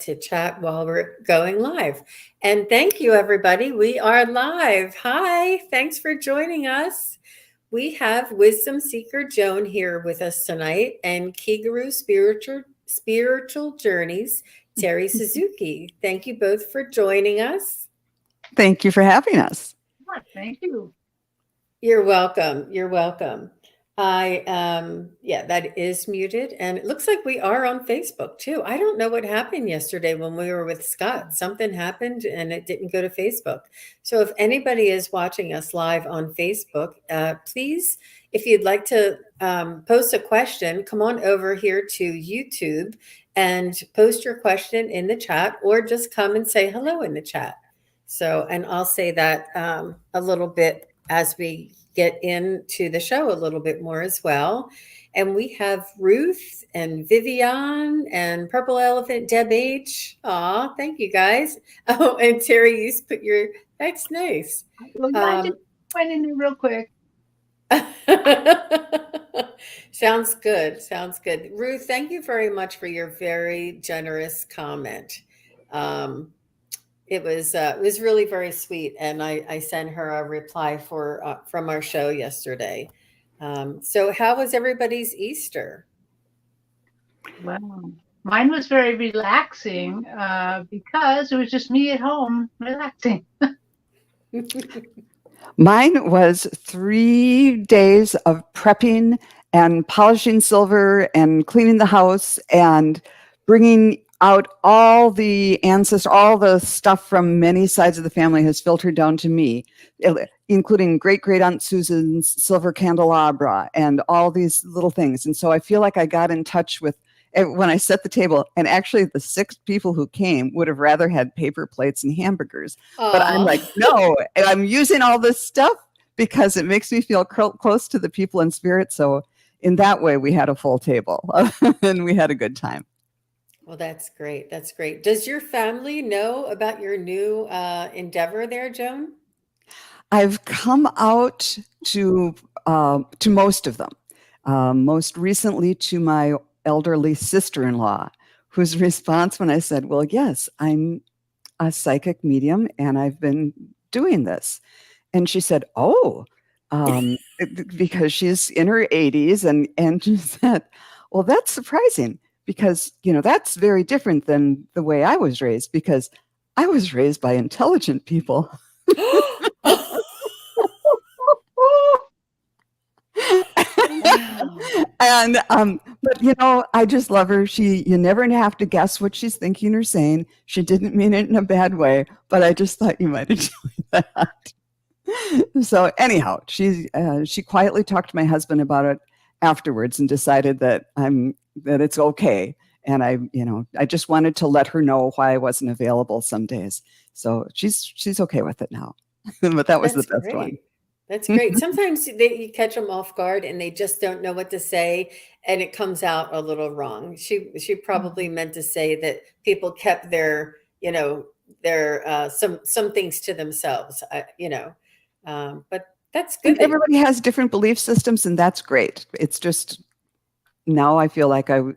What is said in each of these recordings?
to chat while we're going live. And thank you, everybody. We are live. Hi, thanks for joining us. We have Wisdom Seeker Joan here with us tonight, and Kigaru Spiritual Journeys, Terri Suzuki. Thank you both for joining us. Thank you for having us. Thank you. You're welcome. You're welcome. Yeah, that is muted. And it looks like we are on Facebook too. I don't know what happened yesterday when we were with Scott. Something happened and it didn't go to Facebook. So if anybody is watching us live on Facebook, please, if you'd like to post a question, come on over here to YouTube and post your question in the chat, or just come and say hello in the chat. So, and I'll say that a little bit as we get into the show a little bit more as well. And we have Ruth and Vivian and Purple Elephant, Deb H. Aw, thank you guys. Oh, and Terri, you put your, that's nice. Well, I just went in there real quick. Sounds good. Sounds good. Ruth, thank you very much for your very generous comment. It was really very sweet, and I sent her a reply from our show yesterday. So how was everybody's Easter? Wow. Mine was very relaxing because it was just me at home relaxing. Mine was 3 days of prepping and polishing silver and cleaning the house and bringing out all the ancestors, all the stuff from many sides of the family has filtered down to me, including great-great-aunt Susan's silver candelabra and all these little things. And so I feel like I got in touch with, when I set the table, and actually the 6 people who came would have rather had paper plates and hamburgers. Aww. But I'm like, no, and I'm using all this stuff because it makes me feel close to the people in spirit. So in that way, we had a full table and we had a good time. Well, that's great. That's great. Does your family know about your new endeavor there, Joan? I've come out to most of them. Most recently to my elderly sister-in-law, whose response when I said, well, yes, I'm a psychic medium and I've been doing this. And she said, oh, because she's in her 80s. And she said, well, that's surprising. Because, that's very different than the way I was raised, because I was raised by intelligent people. And, but, I just love her. You never have to guess what she's thinking or saying. She didn't mean it in a bad way, but I just thought you might enjoy that. So anyhow, she quietly talked to my husband about it afterwards and decided that it's okay. And I just wanted to let her know why I wasn't available some days. So she's okay with it now. But that was the best great. one. That's great. Sometimes you catch them off guard and they just don't know what to say, and it comes out a little wrong. She probably meant to say that people kept their some things to themselves, but that's good. Everybody has different belief systems, and that's great. It's just now I feel like I'm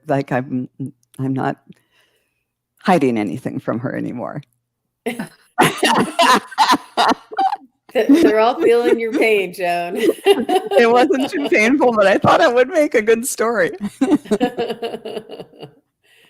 not hiding anything from her anymore. They're all feeling your pain, Joan. It wasn't too painful, but I thought it would make a good story.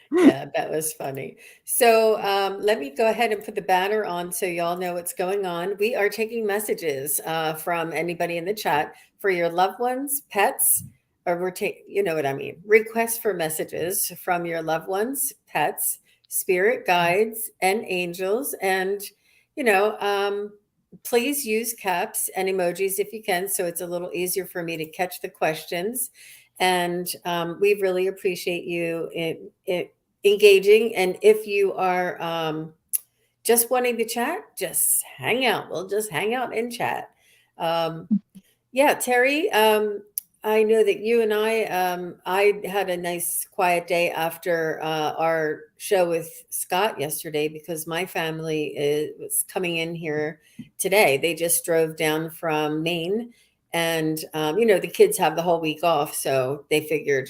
Yeah, that was funny. So let me go ahead and put the banner on so y'all know what's going on. We are taking messages from anybody in the chat for your loved ones, pets, or you know what I mean, requests for messages from your loved ones, pets, spirit guides, and angels. And, please use caps and emojis if you can, so it's a little easier for me to catch the questions. And we really appreciate you engaging. And if you are just wanting to chat, just hang out. We'll just hang out and chat. Yeah, Terri, I know that you and I had a nice quiet day after our show with Scott yesterday, because my family was coming in here today. They just drove down from Maine, and the kids have the whole week off, so they figured,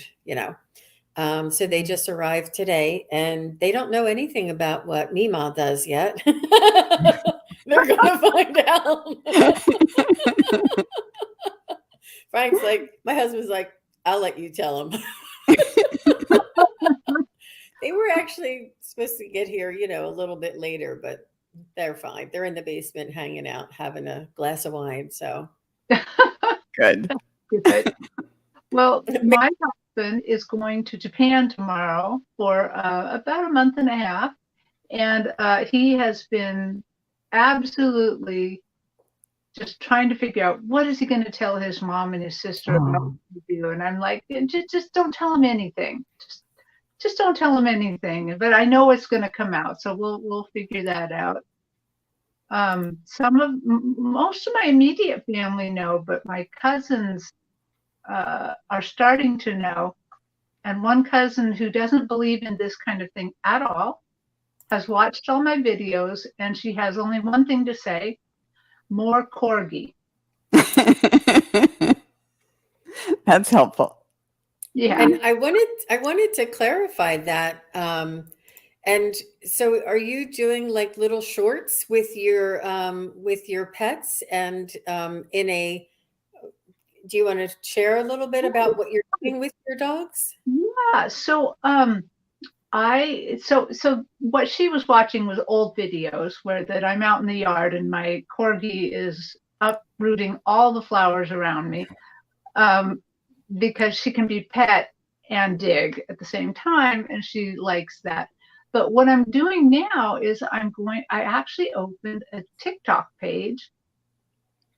So they just arrived today, and they don't know anything about what Mima does yet. They're gonna find out. Frank's like, my husband's like, I'll let you tell them. They were actually supposed to get here, a little bit later, but they're fine. They're in the basement hanging out, having a glass of wine. So Good. Good. Well, my husband is going to Japan tomorrow for about a month and a half, and he has been absolutely just trying to figure out what is he going to tell his mom and his sister about what we do. And I'm like, just don't tell him anything. Just don't tell him anything. But I know it's going to come out, so we'll figure that out. Most of my immediate family know, but my cousins are starting to know. And one cousin who doesn't believe in this kind of thing at all has watched all my videos, and she has only one thing to say: more corgi. That's helpful. Yeah. And I wanted to clarify that. And so are you doing like little shorts with your pets, and do you want to share a little bit about what you're doing with your dogs? Yeah. So so what she was watching was old videos that I'm out in the yard and my corgi is uprooting all the flowers around me, because she can be pet and dig at the same time, and she likes that. But what I'm doing now is I actually opened a TikTok page,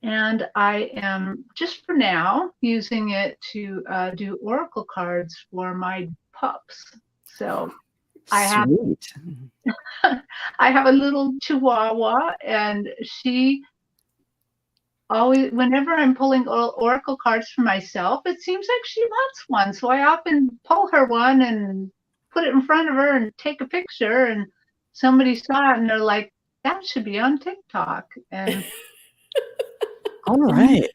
and I am just for now using it to do oracle cards for my pups. So I have a little Chihuahua, and she always, whenever I'm pulling oracle cards for myself, it seems like she wants one. So I often pull her one and put it in front of her and take a picture, and somebody saw it and they're like, that should be on TikTok. And all right.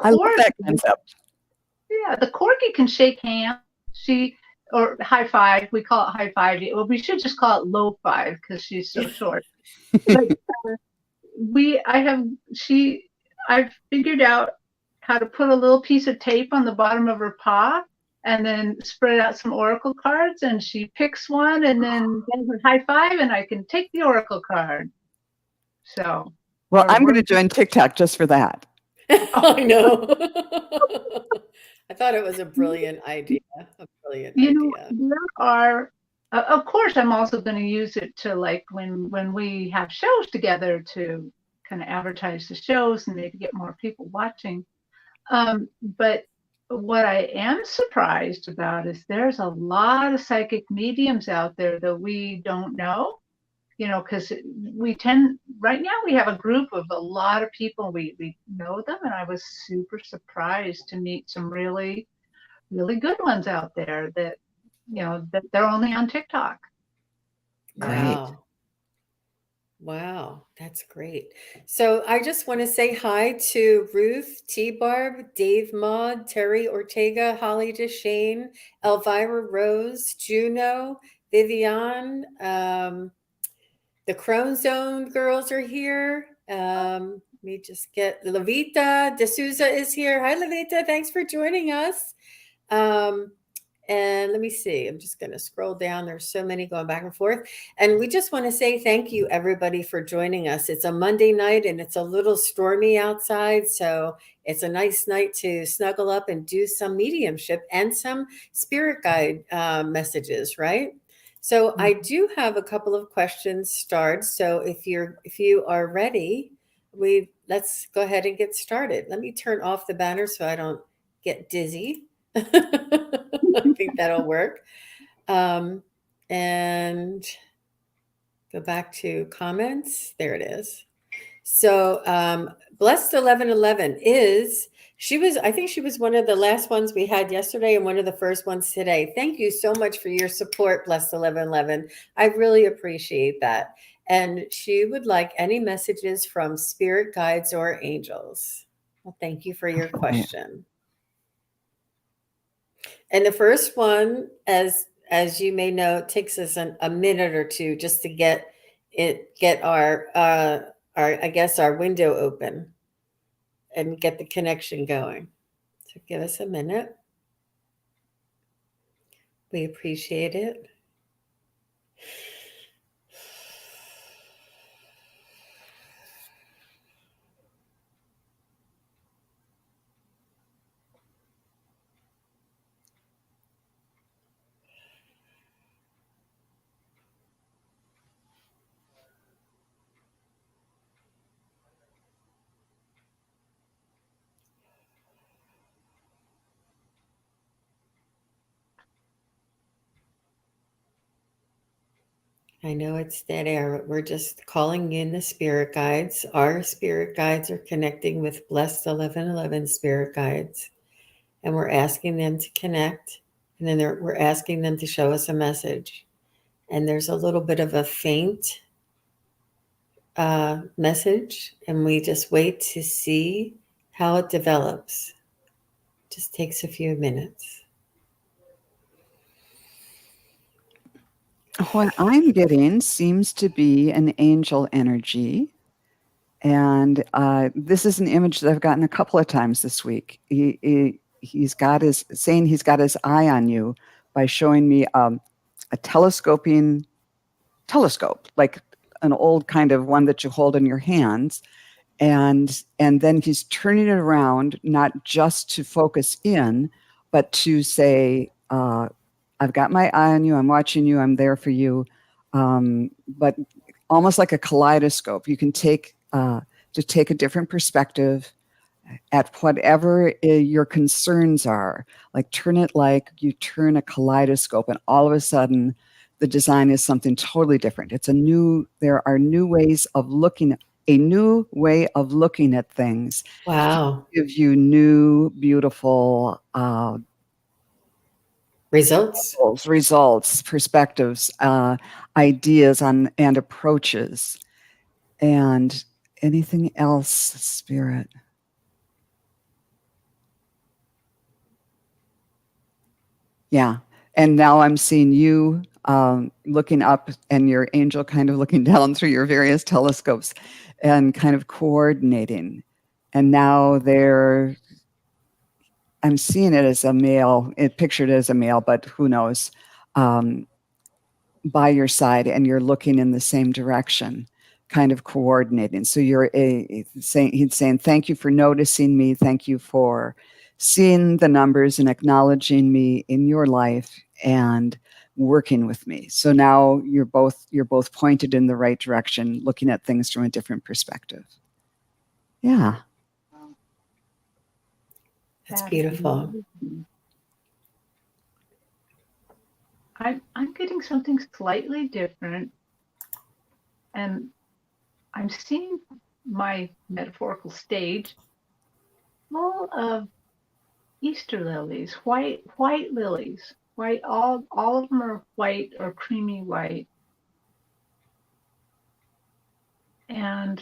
I love that concept. Yeah, the corgi can shake hands. Or high five. We call it high five. Well, we should just call it low five because she's so short. But I've figured out how to put a little piece of tape on the bottom of her paw and then spread out some oracle cards, and she picks one and then gives a high five, and I can take the oracle card. So. Well, I'm going to join TikTok just for that. I know. I thought it was a brilliant idea. There are, of course, I'm also going to use it to, like, when we have shows together, to kind of advertise the shows and maybe get more people watching. But what I am surprised about is there's a lot of psychic mediums out there that we don't know. Because right now we have a group of a lot of people, we know them, and I was super surprised to meet some really, really good ones out there that they're only on TikTok. Wow. Wow, that's great. So I just want to say hi to Ruth, T-Barb, Dave Maud, Terri Ortega, Holly DeShane, Elvira Rose, Juno, Vivian, the Crone Zone girls are here. Let me just get Levita D'Souza is here. Hi, Levita. Thanks for joining us. And let me see. I'm just going to scroll down. There's so many going back and forth. And we just want to say thank you, everybody, for joining us. It's a Monday night, and it's a little stormy outside. So it's a nice night to snuggle up and do some mediumship and some spirit guide messages, right? So I do have a couple of questions starred. So if you are ready, let's go ahead and get started. Let me turn off the banner so I don't get dizzy. I think that'll work. And go back to comments. There it is. So Blessed 1111 I think she was one of the last ones we had yesterday and one of the first ones today. Thank you so much for your support, Blessed 1111. I really appreciate that. And she would like any messages from spirit guides or angels. Well, thank you for your question. And the first one, as you may know, it takes us a minute or two just to get our I guess our window open and get the connection going. So give us a minute. We appreciate it. I know it's dead air, but we're just calling in the spirit guides. Our spirit guides are connecting with Blessed 1111 spirit guides, and we're asking them to connect, and then we're asking them to show us a message. And there's a little bit of a faint message, and we just wait to see how it develops. Just takes a few minutes. What I'm getting seems to be an angel energy. And this is an image that I've gotten a couple of times this week. He's got his eye on you by showing me a telescoping telescope, like an old kind of one that you hold in your hands. And then he's turning it around, not just to focus in, but to say, I've got my eye on you, I'm watching you, I'm there for you. But almost like a kaleidoscope, you can take to take a different perspective at whatever your concerns are. Like turn it like you turn a kaleidoscope, and all of a sudden, the design is something totally different. There are new ways of looking, a new way of looking at things. Wow. Give you new, beautiful Results, perspectives, ideas and approaches. And anything else, Spirit? Yeah. And now I'm seeing you looking up and your angel kind of looking down through your various telescopes and kind of coordinating. And now I'm seeing it as a male, pictured as a male, but who knows, by your side, and you're looking in the same direction, kind of coordinating. So he's saying, thank you for noticing me. Thank you for seeing the numbers and acknowledging me in your life and working with me. So now you're both pointed in the right direction, looking at things from a different perspective. Yeah. That's beautiful. I'm getting something slightly different, and I'm seeing my metaphorical stage full of Easter lilies, white lilies, white. All of them are white or creamy white, but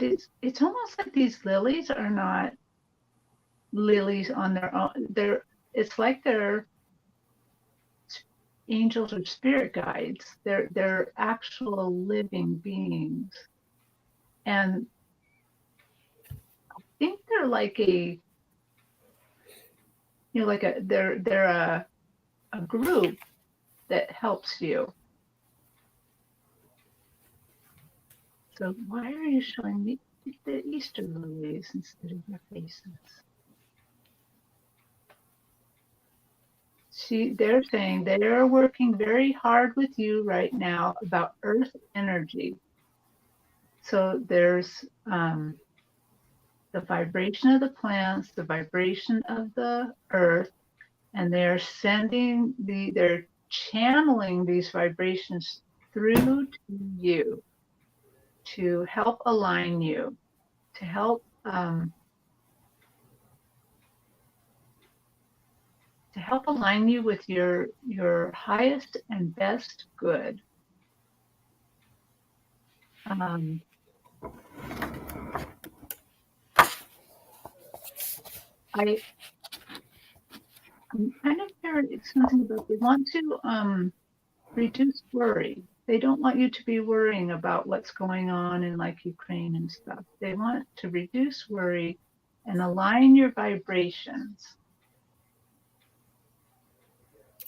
it's almost like these lilies are not lilies on their own. It's like they're angels or spirit guides. They're actual living beings, and I think they're like they're a group that helps you. So why are you showing me the Easter lilies instead of their faces? They're saying they're working very hard with you right now about earth energy. So there's the vibration of the plants, the vibration of the earth, and they're channeling these vibrations through to you to help align you, to help align you with your highest and best good. I know it's something about they want to reduce worry. They don't want you to be worrying about what's going on in like Ukraine and stuff. They want to reduce worry and align your vibrations.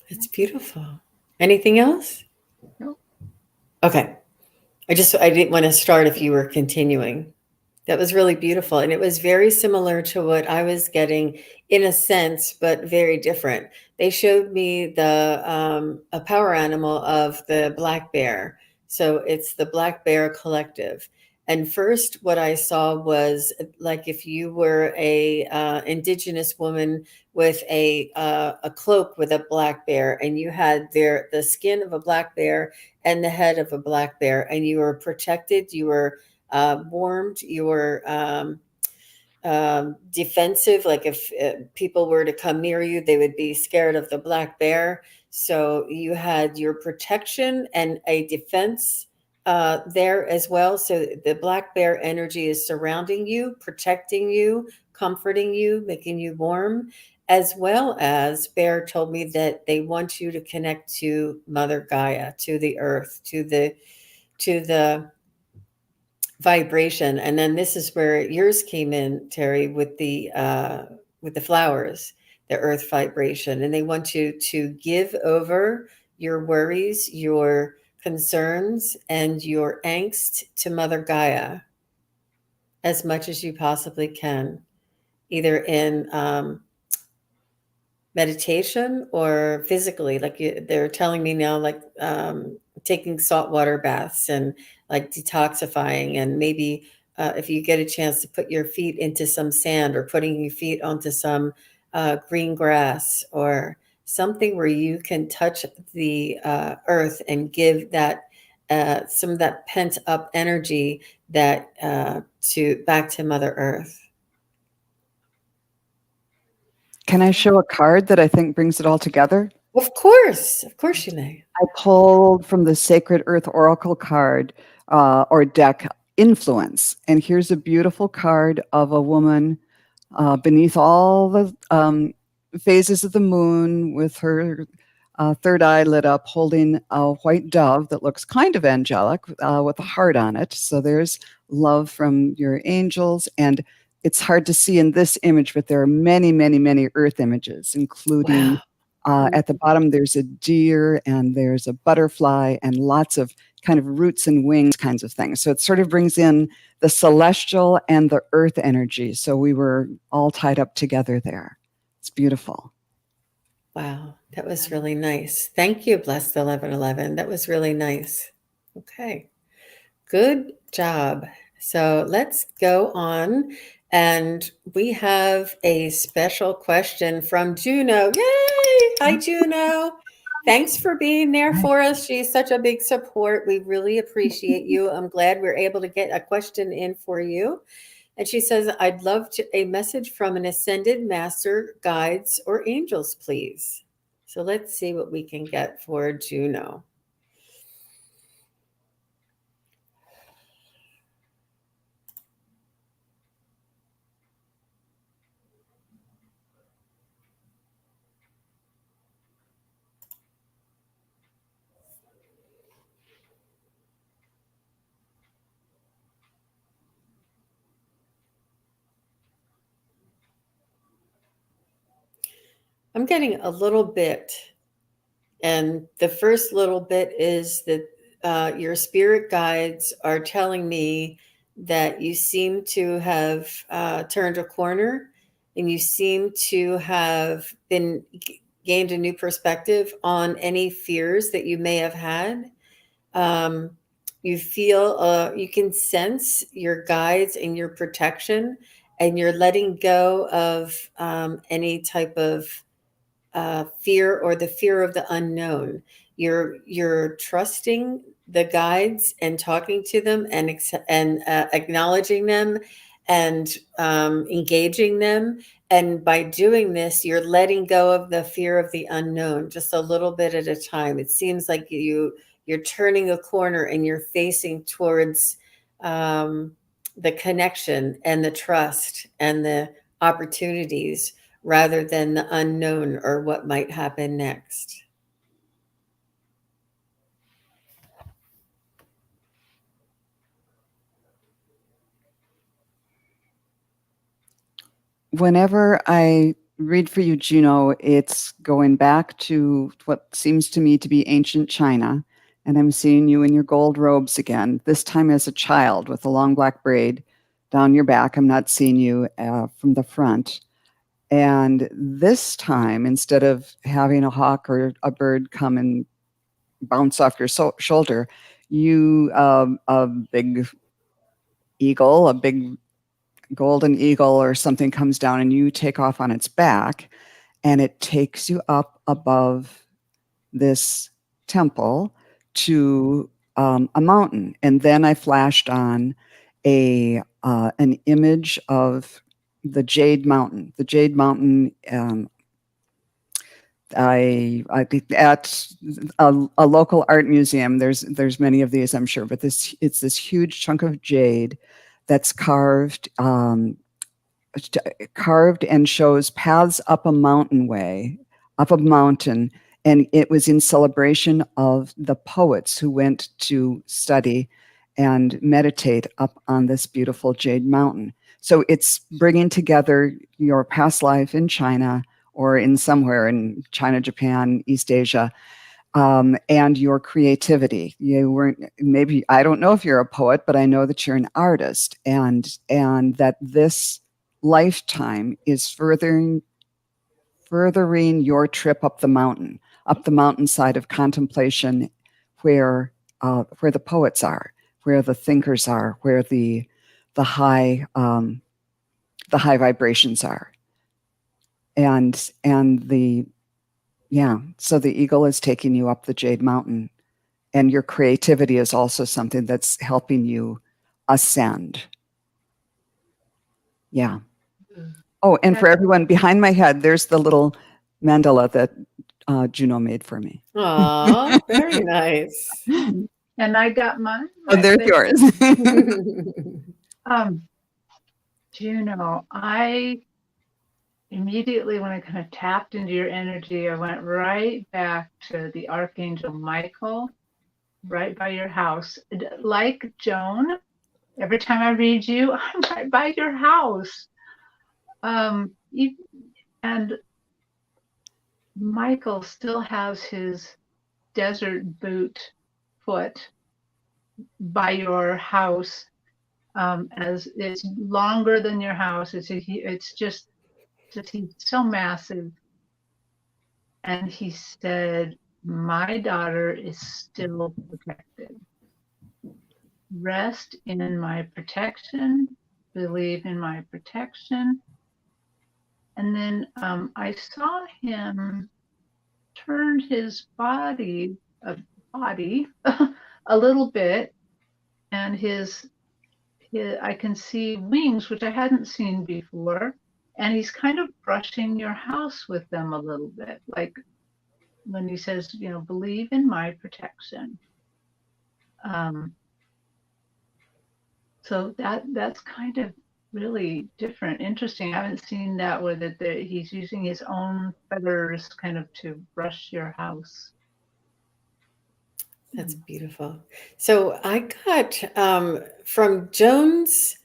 It's beautiful. Anything else? No. Okay. I didn't want to start if you were continuing. That was really beautiful. And it was very similar to what I was getting in a sense, but very different. They showed me a power animal of the black bear. So it's the Black Bear Collective. And first, what I saw was like if you were a indigenous woman with a cloak with a black bear, and you had the skin of a black bear and the head of a black bear, and you were protected, you were warmed, you were defensive. Like if people were to come near you, they would be scared of the black bear. So you had your protection and a defense there as well. So the black bear energy is surrounding you, protecting you, comforting you, making you warm. As well as Bear told me that they want you to connect to Mother Gaia, to the earth, to the vibration. And then this is where yours came in, Terry, with the flowers, the earth vibration. And they want you to give over your worries, your concerns, and your angst to Mother Gaia as much as you possibly can, either in meditation or physically. Like they're telling me now, like taking saltwater baths and like detoxifying, and maybe if you get a chance to put your feet into some sand, or putting your feet onto some green grass or something where you can touch the earth and give that some of that pent up energy that to back to Mother Earth. Can I show a card that I think brings it all together? Of course you may. I pulled from the Sacred Earth Oracle card or deck, Influence. And here's a beautiful card of a woman beneath all the phases of the moon with her third eye lit up, holding a white dove that looks kind of angelic with a heart on it. So there's love from your angels. And it's hard to see in this image, but there are many, many, many earth images, including at the bottom, there's a deer and there's a butterfly and lots of kind of roots and wings kinds of things. So it sort of brings in the celestial and the earth energy. So we were all tied up together there. It's beautiful. Wow, that was really nice. Thank you, Blessed 1111. That was really nice. Okay, good job. So let's go on. And we have a special question from Juno. Yay! Hi, Juno. Thanks for being there for us. She's such a big support. We really appreciate you. I'm glad we're able to get a question in for you. And she says, I'd love a message from an ascended master, guides, or angels, please. So let's see what we can get for Juno. I'm getting a little bit, and the first little bit is that your spirit guides are telling me that you seem to have turned a corner, and you seem to have gained a new perspective on any fears that you may have had. Um, you feel, you can sense your guides and your protection, and you're letting go of any type of fear, or the fear of the unknown. You're trusting the guides and talking to them, and acknowledging them, and engaging them. And by doing this, you're letting go of the fear of the unknown, just a little bit at a time. It seems like you're turning a corner, and you're facing towards the connection and the trust and the opportunities rather than the unknown or what might happen next. Whenever I read for you, Juno, it's going back to what seems to me to be ancient China. And I'm seeing you in your gold robes again, this time as a child with a long black braid down your back. I'm not seeing you from the front. And this time, instead of having a hawk or a bird come and bounce off your shoulder, you, a big eagle, a big golden eagle or something comes down and you take off on its back and it takes you up above this temple to a mountain. And then I flashed on an image of the Jade Mountain. The Jade Mountain. I think at a local art museum. There's many of these, I'm sure, but it's this huge chunk of jade that's carved and shows paths up a up a mountain. And it was in celebration of the poets who went to study and meditate up on this beautiful Jade Mountain. So it's bringing together your past life in China or in somewhere in China, Japan, East Asia, and your creativity. You weren't, maybe, I don't know if you're a poet, but I know that you're an artist, and that this lifetime is furthering your trip up the mountainside of contemplation, where the poets are, where the thinkers are, where the high vibrations are, and so the eagle is taking you up the Jade Mountain, and your creativity is also something that's helping you ascend. Yeah. Oh, and for everyone behind my head, there's the little mandala that Juno made for me. Aw, very nice. And I got mine. Oh, there's yours. Juno, I immediately, when I kind of tapped into your energy, I went right back to the Archangel Michael, right by your house. Like Joan, every time I read you, I'm right by your house. And Michael still has his desert boot foot by your house, as it's longer than your house. It's just he's so massive. And he said, my daughter is still protected. Rest in my protection, believe in my protection. And then I saw him turn his body a little bit, and his I can see wings, which I hadn't seen before, and he's kind of brushing your house with them a little bit, like when he says, believe in my protection. So that's kind of really different, interesting. I haven't seen that where he's using his own feathers kind of to brush your house. That's beautiful. So I got from Joan's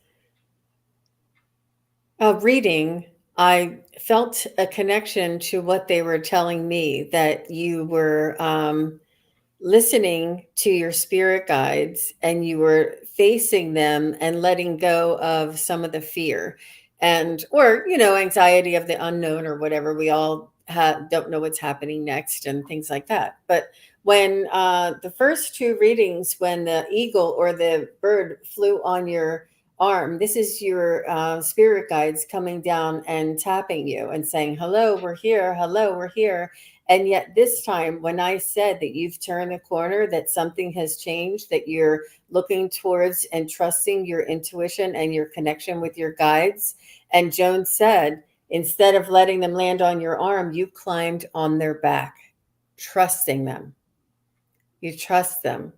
reading, I felt a connection to what they were telling me, that you were listening to your spirit guides and you were facing them and letting go of some of the fear or anxiety of the unknown or whatever. We all don't know what's happening next and things like that. But when the first two readings, when the eagle or the bird flew on your arm, this is your spirit guides coming down and tapping you and saying, hello, we're here. Hello, we're here. And yet this time, when I said that you've turned the corner, that something has changed, that you're looking towards and trusting your intuition and your connection with your guides, and Joan said, instead of letting them land on your arm, you climbed on their back, trusting them. You trust them,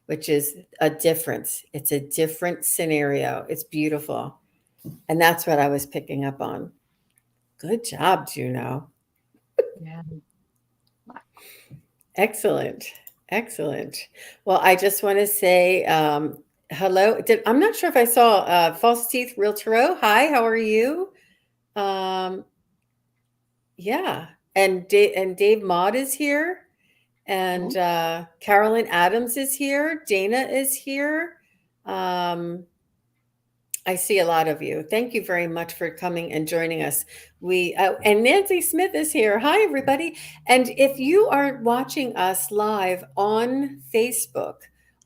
which is a difference. It's a different scenario. It's beautiful. And that's what I was picking up on. Good job, Juno. Yeah. Excellent. Excellent. Well, I just want to say hello. I'm not sure if I saw False Teeth Real Tarot. Hi, how are you? Um, yeah. And Dave Maud is here. And Carolyn Adams is here. Dana is here. I see a lot of you. Thank you very much for coming and joining us. And Nancy Smith is here. Hi, everybody. And if you are watching us live on Facebook,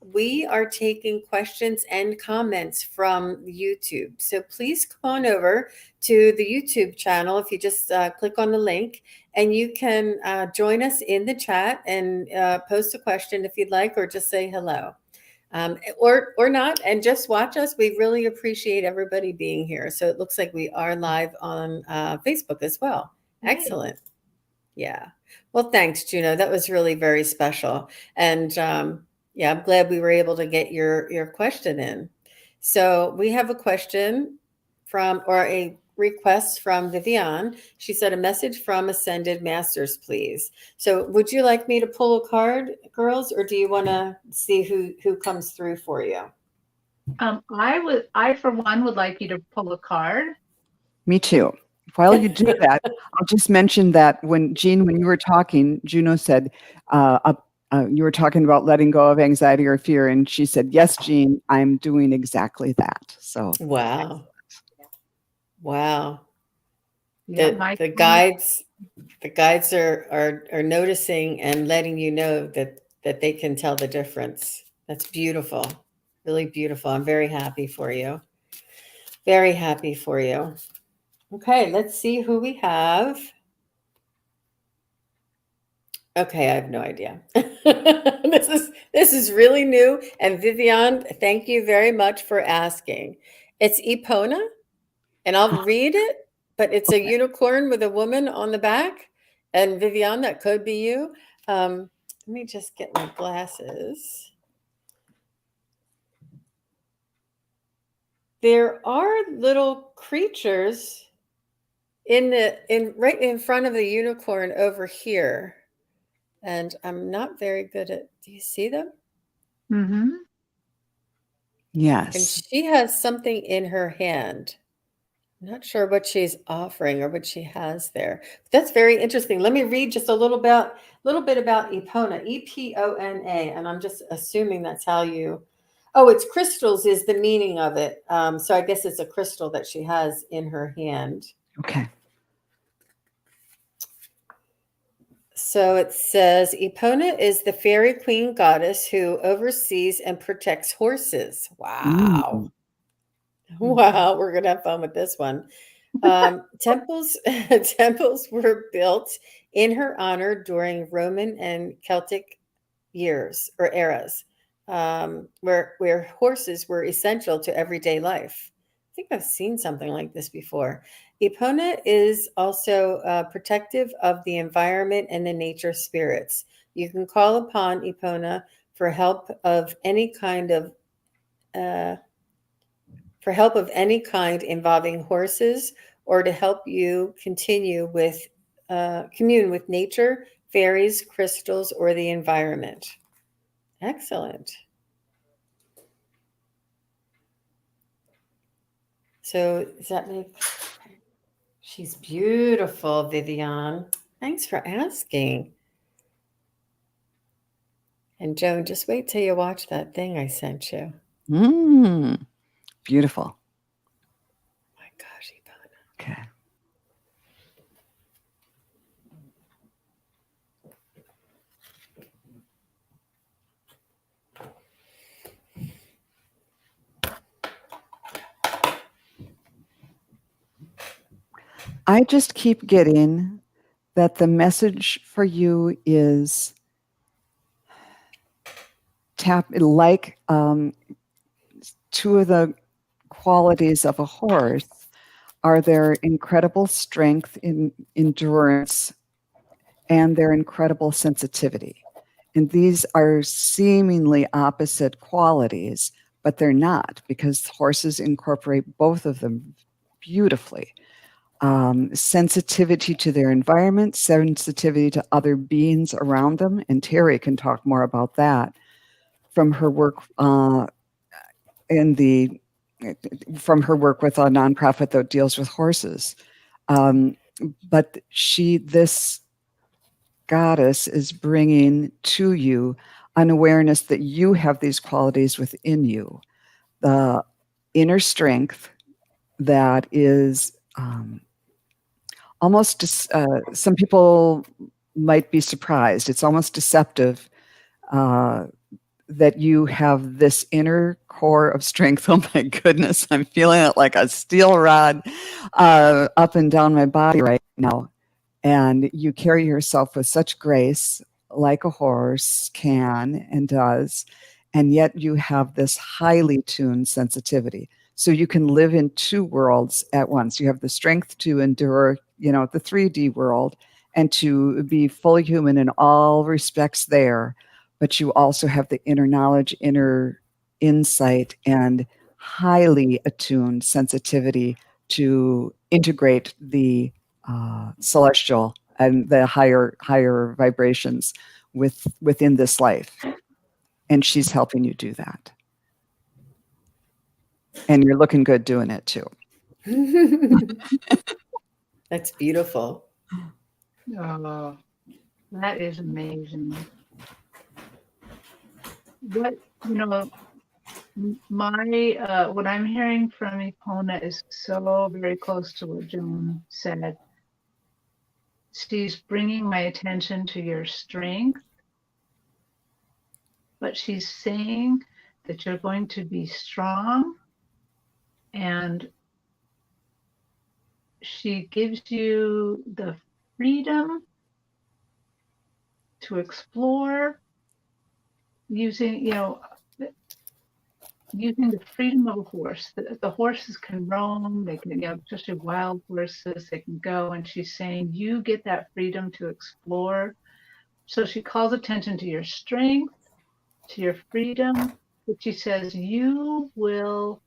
we are taking questions and comments from YouTube. So please come on over to the YouTube channel if you just click on the link, and you can join us in the chat and post a question if you'd like, or just say hello. Or not, and just watch us. We really appreciate everybody being here. So it looks like we are live on Facebook as well. Excellent. Yeah. Well, thanks, Juno. That was really very special. And yeah, I'm glad we were able to get your question in. So we have a question or a request from Vivian. She said, a message from Ascended Masters, please. So would you like me to pull a card, girls, or do you want to see who comes through for you? I for one would like you to pull a card. Me too. While you do that, I'll just mention that when Jean, when you were talking, Juno said, you were talking about letting go of anxiety or fear, and she said, yes, Jean, I'm doing exactly that. So wow. Wow. Yeah, the guides are noticing and letting you know that they can tell the difference. That's beautiful. Really beautiful. I'm very happy for you. Very happy for you. Okay, let's see who we have. Okay, I have no idea. This is really new. And Vivian, thank you very much for asking. It's Epona, and I'll read it, but it's a unicorn with a woman on the back. And Vivian, that could be you. Let me just get my glasses. There are little creatures right in front of the unicorn over here. And I'm not very good at, do you see them? Mm-hmm. yes. And she has something in her hand. I'm not sure what she's offering or what she has there. That's very interesting. Let me read just a little bit about Epona, E-P-O-N-A, and I'm just assuming that's how you. Oh, it's crystals is the meaning of it. So I guess it's a crystal that she has in her hand. Okay. So it says, Epona is the fairy queen goddess who oversees and protects horses. Wow. Wow, we're going to have fun with this one. Temples were built in her honor during Roman and Celtic years or eras, where horses were essential to everyday life. I think I've seen something like this before. Epona is also protective of the environment and the nature spirits. You can call upon Epona for help of any kind involving horses, or to help you commune with nature, fairies, crystals, or the environment. Excellent. So does that make... She's beautiful, Vivian. Thanks for asking. And Joan, just wait till you watch that thing I sent you. Beautiful. My gosh, Epona. Okay. I just keep getting that the message for you is two of the qualities of a horse are their incredible strength in endurance and their incredible sensitivity. And these are seemingly opposite qualities, but they're not, because horses incorporate both of them beautifully. sensitivity to their environment, sensitivity to other beings around them. And Terri can talk more about that from her work in the from her work with a nonprofit that deals with horses. But this goddess is bringing to you an awareness that you have these qualities within you, the inner strength that is almost, some people might be surprised. It's almost deceptive that you have this inner core of strength. Oh my goodness, I'm feeling it like a steel rod up and down my body right now. And you carry yourself with such grace, like a horse can and does. And yet you have this highly tuned sensitivity. So you can live in two worlds at once. You have the strength to endure, the 3D world and to be fully human in all respects there. But you also have the inner knowledge, inner insight, and highly attuned sensitivity to integrate the celestial and the higher vibrations within this life. And she's helping you do that. And you're looking good doing it too. That's beautiful. Oh, that is amazing. What what I'm hearing from Ipona is so very close to what Joan said. She's bringing my attention to your strength, but she's saying that you're going to be strong, and she gives you the freedom to explore using the freedom of a horse. The horses can roam, they can, especially wild horses, they can go. And she's saying you get that freedom to explore. So she calls attention to your strength, to your freedom. But she says you will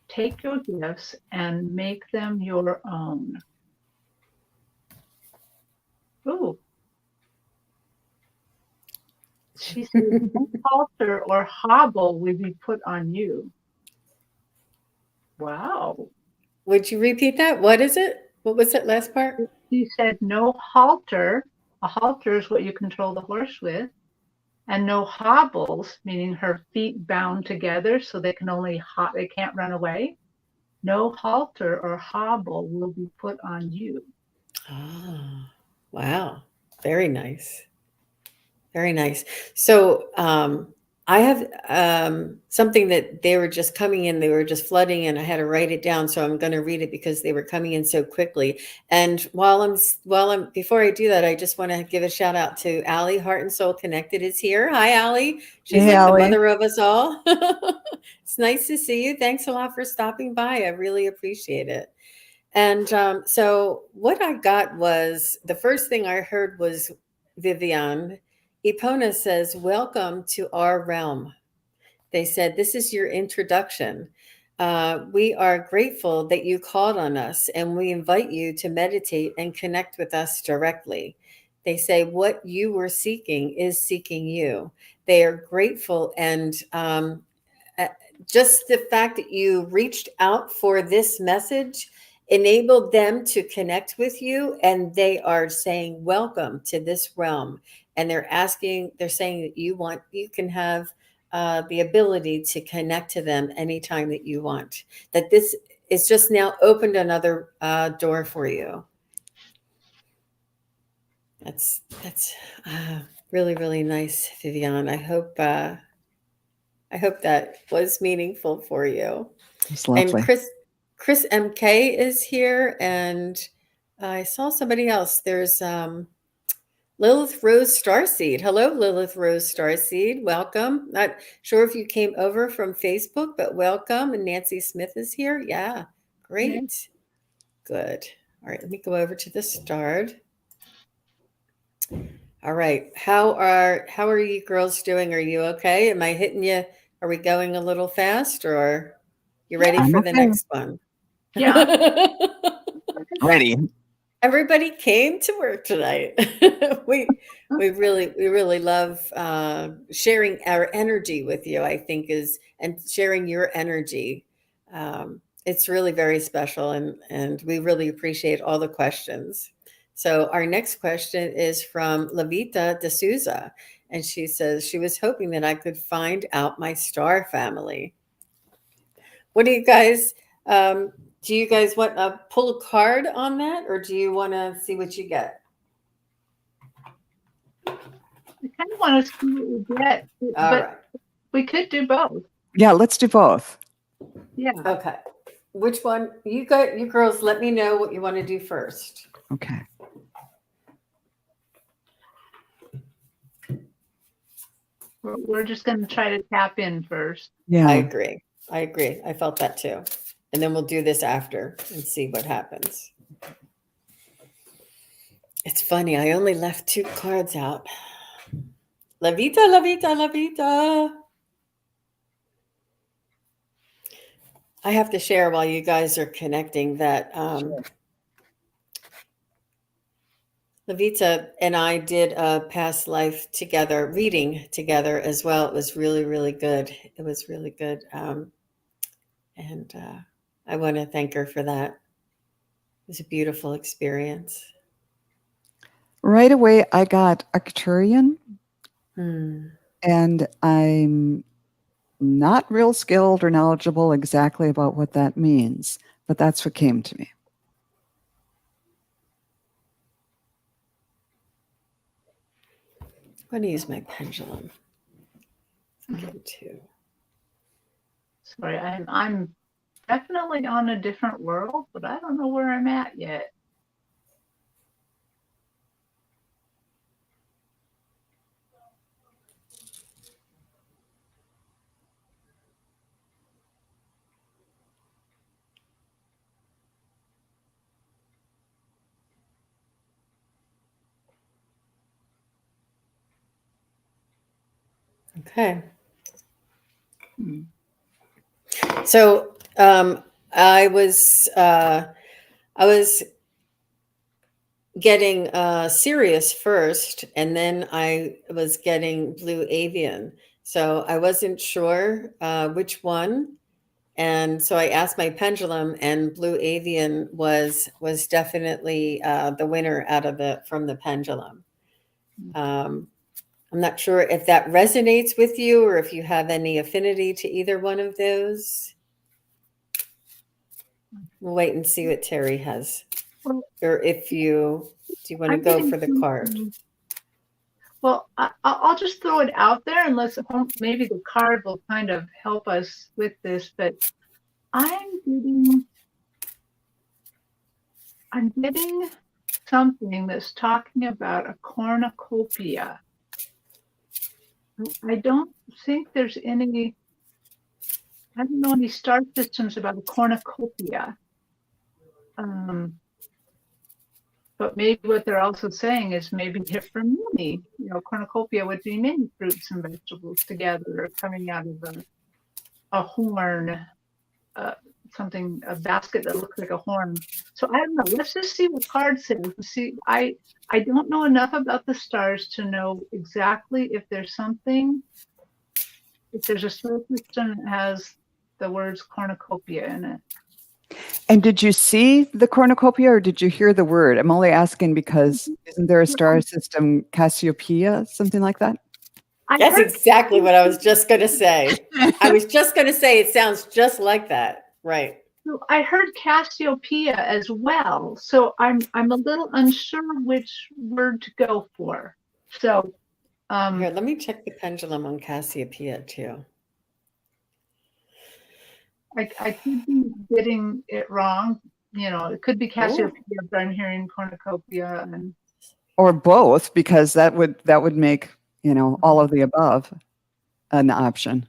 take your gifts and make them your own. Ooh. She said, no halter or hobble will be put on you. Wow. Would you repeat that? What is it? What was that last part? She said, no halter. A halter is what you control the horse with. And no hobbles, meaning her feet bound together so they can't run away. No halter or hobble will be put on you. Oh, wow. Very nice. Very nice. So I have something that they were just coming in. They were just flooding in. I had to write it down, so I'm going to read it because they were coming in so quickly. And before I do that, I just want to give a shout out to Allie. Heart and Soul Connected is here. Hi, Allie. She's like Allie. The mother of us all. It's nice to see you. Thanks a lot for stopping by. I really appreciate it. And so what I got was, the first thing I heard was Vivian. Ipona says, welcome to our realm. They said, this is your introduction. We are grateful that you called on us, and we invite you to meditate and connect with us directly. They say, what you were seeking is seeking you. They are grateful, and just the fact that you reached out for this message enabled them to connect with you, and they are saying, welcome to this realm. And they're saying that you can have the ability to connect to them anytime that you want, that this is just now opened another door for you. That's really, really nice, Vivian. I hope that was meaningful for you. It's lovely. And Chris MK is here, and I saw somebody else. There's Lilith Rose Starseed. Hello, Lilith Rose Starseed. Welcome. Not sure if you came over from Facebook, but welcome. And Nancy Smith is here. Yeah, great. Mm-hmm. Good. All right, let me go over to the start. All right. How are you girls doing? Are you okay? Am I hitting you? Are we going a little fast, or you ready for the next one? Yeah. Ready. Everybody came to work tonight. We really love sharing our energy with you. I think and sharing your energy. It's really very special, and we really appreciate all the questions. So our next question is from Lavita De Souza, and she says she was hoping that I could find out my star family. What do you guys? Do you guys want to pull a card on that, or do you want to see what you get? I kind of want to see what we get, All but right. we could do both. Yeah, let's do both. Yeah. Okay. Which one? You girls, let me know what you want to do first. Okay. We're just going to try to tap in first. Yeah. I agree. I felt that too. And then we'll do this after and see what happens. It's funny. I only left 2 cards out. La Vita, La Vita, La Vita. I have to share while you guys are connecting that Lavita and I did a past life together, reading together as well. It was really, really good. It was really good. And I want to thank her for that. It was a beautiful experience. Right away, I got Arcturian, Hmm. and I'm not real skilled or knowledgeable exactly about what that means, but that's what came to me. I'm going to use my pendulum. Get 2. Sorry, I'm definitely on a different world, but I don't know where I'm at yet. Okay. So I was getting Sirius first, and then I was getting Blue Avian. So I wasn't sure which one, and so I asked my pendulum, and Blue Avian was definitely the winner from the pendulum. I'm not sure if that resonates with you or if you have any affinity to either one of those. We'll wait and see what Terri has. Well, Or if do you want to I'm go getting for the some- card? Well, I'll just throw it out there, unless maybe the card will kind of help us with this. But I'm getting something that's talking about a cornucopia. I don't think there's any. I don't know any star systems about a cornucopia. But maybe what they're also saying is maybe they're for many. Cornucopia would be many fruits and vegetables together, or coming out of a horn, a basket that looks like a horn. So I don't know. Let's just see what card says. See, I don't know enough about the stars to know exactly if there's a star system that has the words cornucopia in it. And did you see the cornucopia or did you hear the word? I'm only asking because isn't there a star system, Cassiopeia, something like that? That's exactly what I was just going to say. I was just going to say it sounds just like that. Right. So I heard Cassiopeia as well. So I'm a little unsure which word to go for. So here, let me check the pendulum on Cassiopeia too. I could be getting it wrong. It could be Cassiopeia, but I'm hearing cornucopia or both, because that would make, all of the above an option.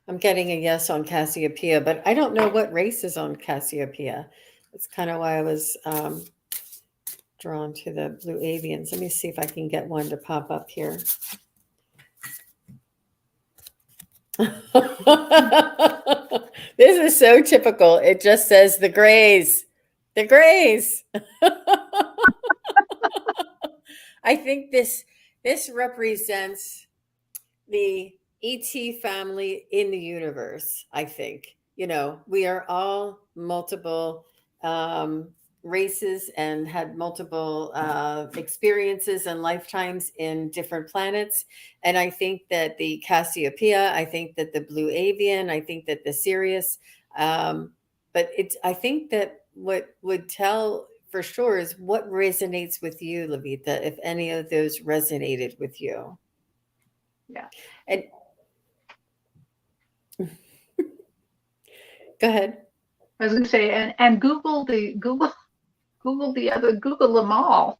I'm getting a yes on Cassiopeia, but I don't know what race is on Cassiopeia. That's kind of why I was drawn to the Blue Avians. Let me see if I can get one to pop up here. This is so typical. It just says the Grays. The Grays. I think this represents the ET family in the universe. I think, we are all multiple races and had multiple experiences and lifetimes in different planets. And I think that the Cassiopeia, I think that the Blue Avian, I think that the Sirius, but I think that what would tell for sure is what resonates with you, Levita, if any of those resonated with you. Yeah. And go ahead. I was going to say, and Google them all.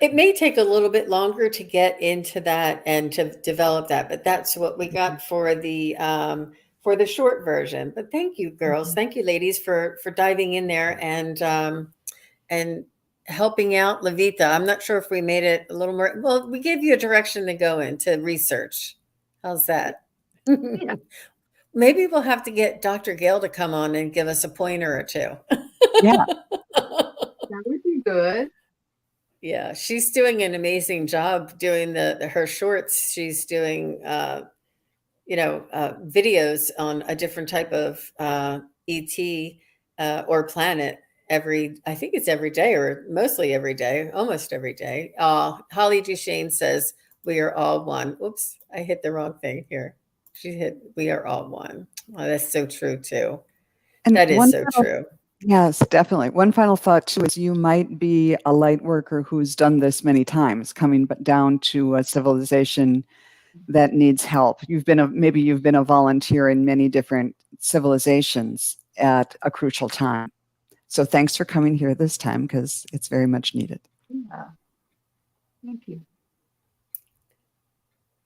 It may take a little bit longer to get into that and to develop that, but that's what we got for the short version. But thank you, girls. Thank you, ladies, for diving in there and helping out Levita. I'm not sure if we made it a little more. Well, we gave you a direction to go in to research. How's that? Yeah. Maybe we'll have to get Dr. Gail to come on and give us a pointer or two. Yeah. That would be good. Yeah, she's doing an amazing job doing her shorts. She's doing videos on a different type of ET or planet I think it's every day or mostly every day, almost every day. Holly Duchesne says, we are all one. Oops, I hit the wrong thing here. She hit, we are all one. Oh, that's so true too. And that is so true. Yes, definitely. One final thought too is you might be a light worker who's done this many times, coming down to a civilization that needs help. Maybe you've been a volunteer in many different civilizations at a crucial time. So thanks for coming here this time because it's very much needed. Yeah. Thank you.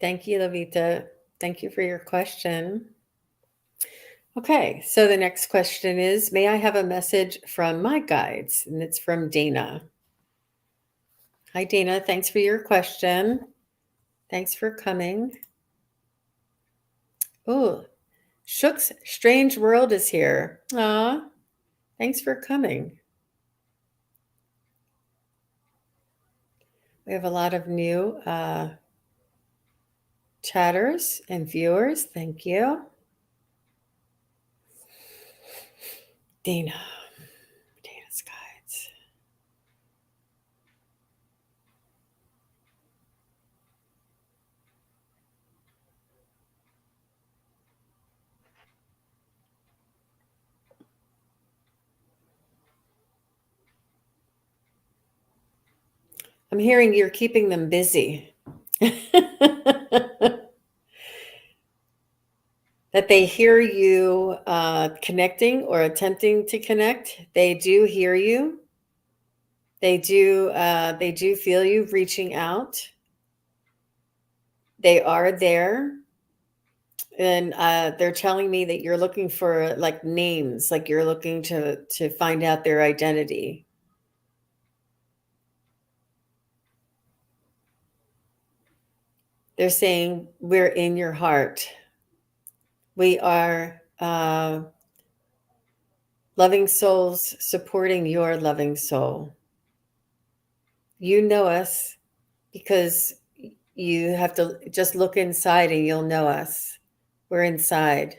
Thank you, Levita. Thank you for your question. Okay, so the next question is, may I have a message from my guides? And it's from Dana. Hi, Dana. Thanks for your question. Thanks for coming. Oh, Shook's Strange World is here. Aw, thanks for coming. We have a lot of new chatters and viewers. Thank you. Dana's guides. I'm hearing you're keeping them busy. That they hear you connecting or attempting to connect. They do hear you. They do feel you reaching out. They are there. And they're telling me that you're looking for like names, like you're looking to find out their identity. They're saying, we're in your heart. We are loving souls supporting your loving soul. You know us because you have to just look inside and you'll know us. We're inside.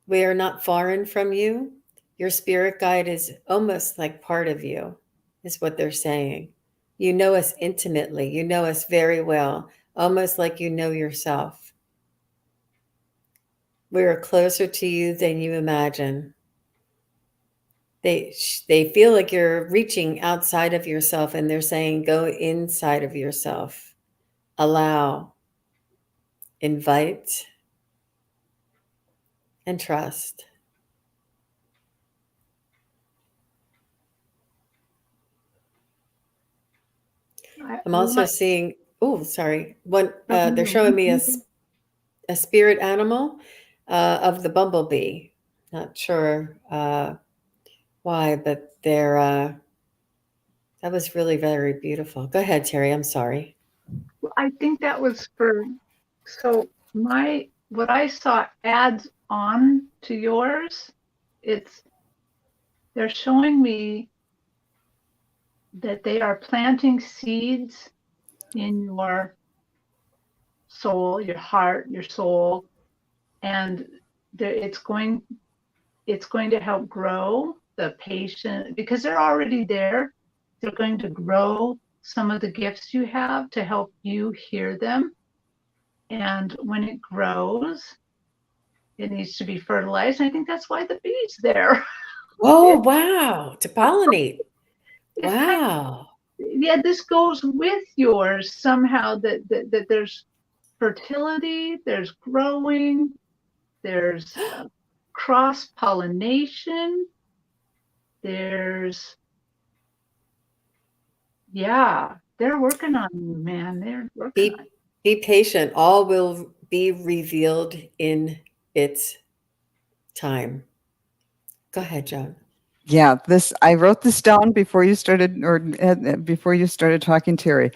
We are not foreign from you. Your spirit guide is almost like part of you, is what they're saying. You know us intimately. You know us very well, almost like you know yourself. We are closer to you than you imagine. They feel like you're reaching outside of yourself, and they're saying, go inside of yourself. Allow, invite, and trust. I'm also seeing, sorry. They're showing me a spirit animal of the bumblebee. Not sure why, but that was really very beautiful. Go ahead, Terri. I'm sorry. I think that was so what I saw adds on to yours. They're showing me that they are planting seeds in your soul, your heart, your soul, and it's going to help grow the patient because they're already there. They're going to grow some of the gifts you have to help you hear them. And when it grows, it needs to be fertilized. And I think that's why the bee's there. Oh, wow. To pollinate. It's kind Wow. yeah, this goes with yours somehow that there's fertility, there's growing, there's cross pollination, there's yeah, they're working on you, man. They're working on Be patient. All will be revealed in its time. Go ahead, Joan. Yeah, I wrote this down before you started, or before you started talking, Terri.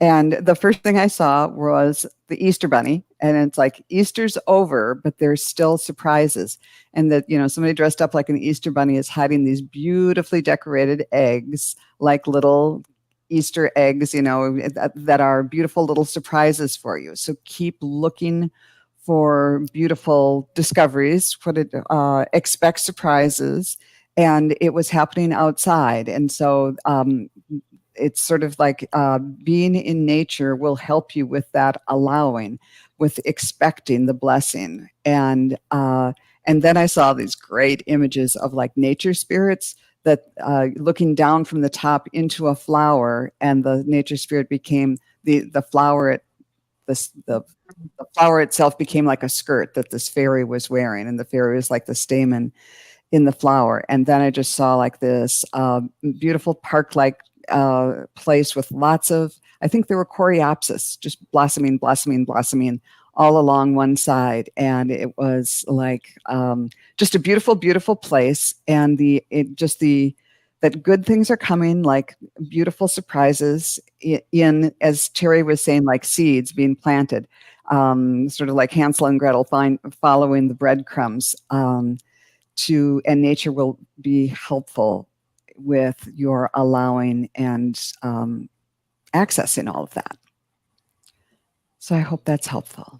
And the first thing I saw was the Easter Bunny, and it's like Easter's over, but there's still surprises. And that somebody dressed up like an Easter Bunny is hiding these beautifully decorated eggs, like little Easter eggs, that are beautiful little surprises for you. So keep looking for beautiful discoveries. Expect surprises, and it was happening outside. And so it's sort of like being in nature will help you with that allowing, with expecting the blessing. And then I saw these great images of like nature spirits that looking down from the top into a flower, and the nature spirit became the flower. The flower itself became like a skirt that this fairy was wearing, and the fairy was like the stamen in the flower. And then I just saw like this beautiful park-like place with lots of, I think there were coreopsis, just blossoming, blossoming, blossoming all along one side. And it was like just a beautiful, beautiful place. And that good things are coming, like beautiful surprises in, as Terri was saying, like seeds being planted, sort of like Hansel and Gretel following the breadcrumbs. And nature will be helpful with your allowing and accessing all of that. So I hope that's helpful.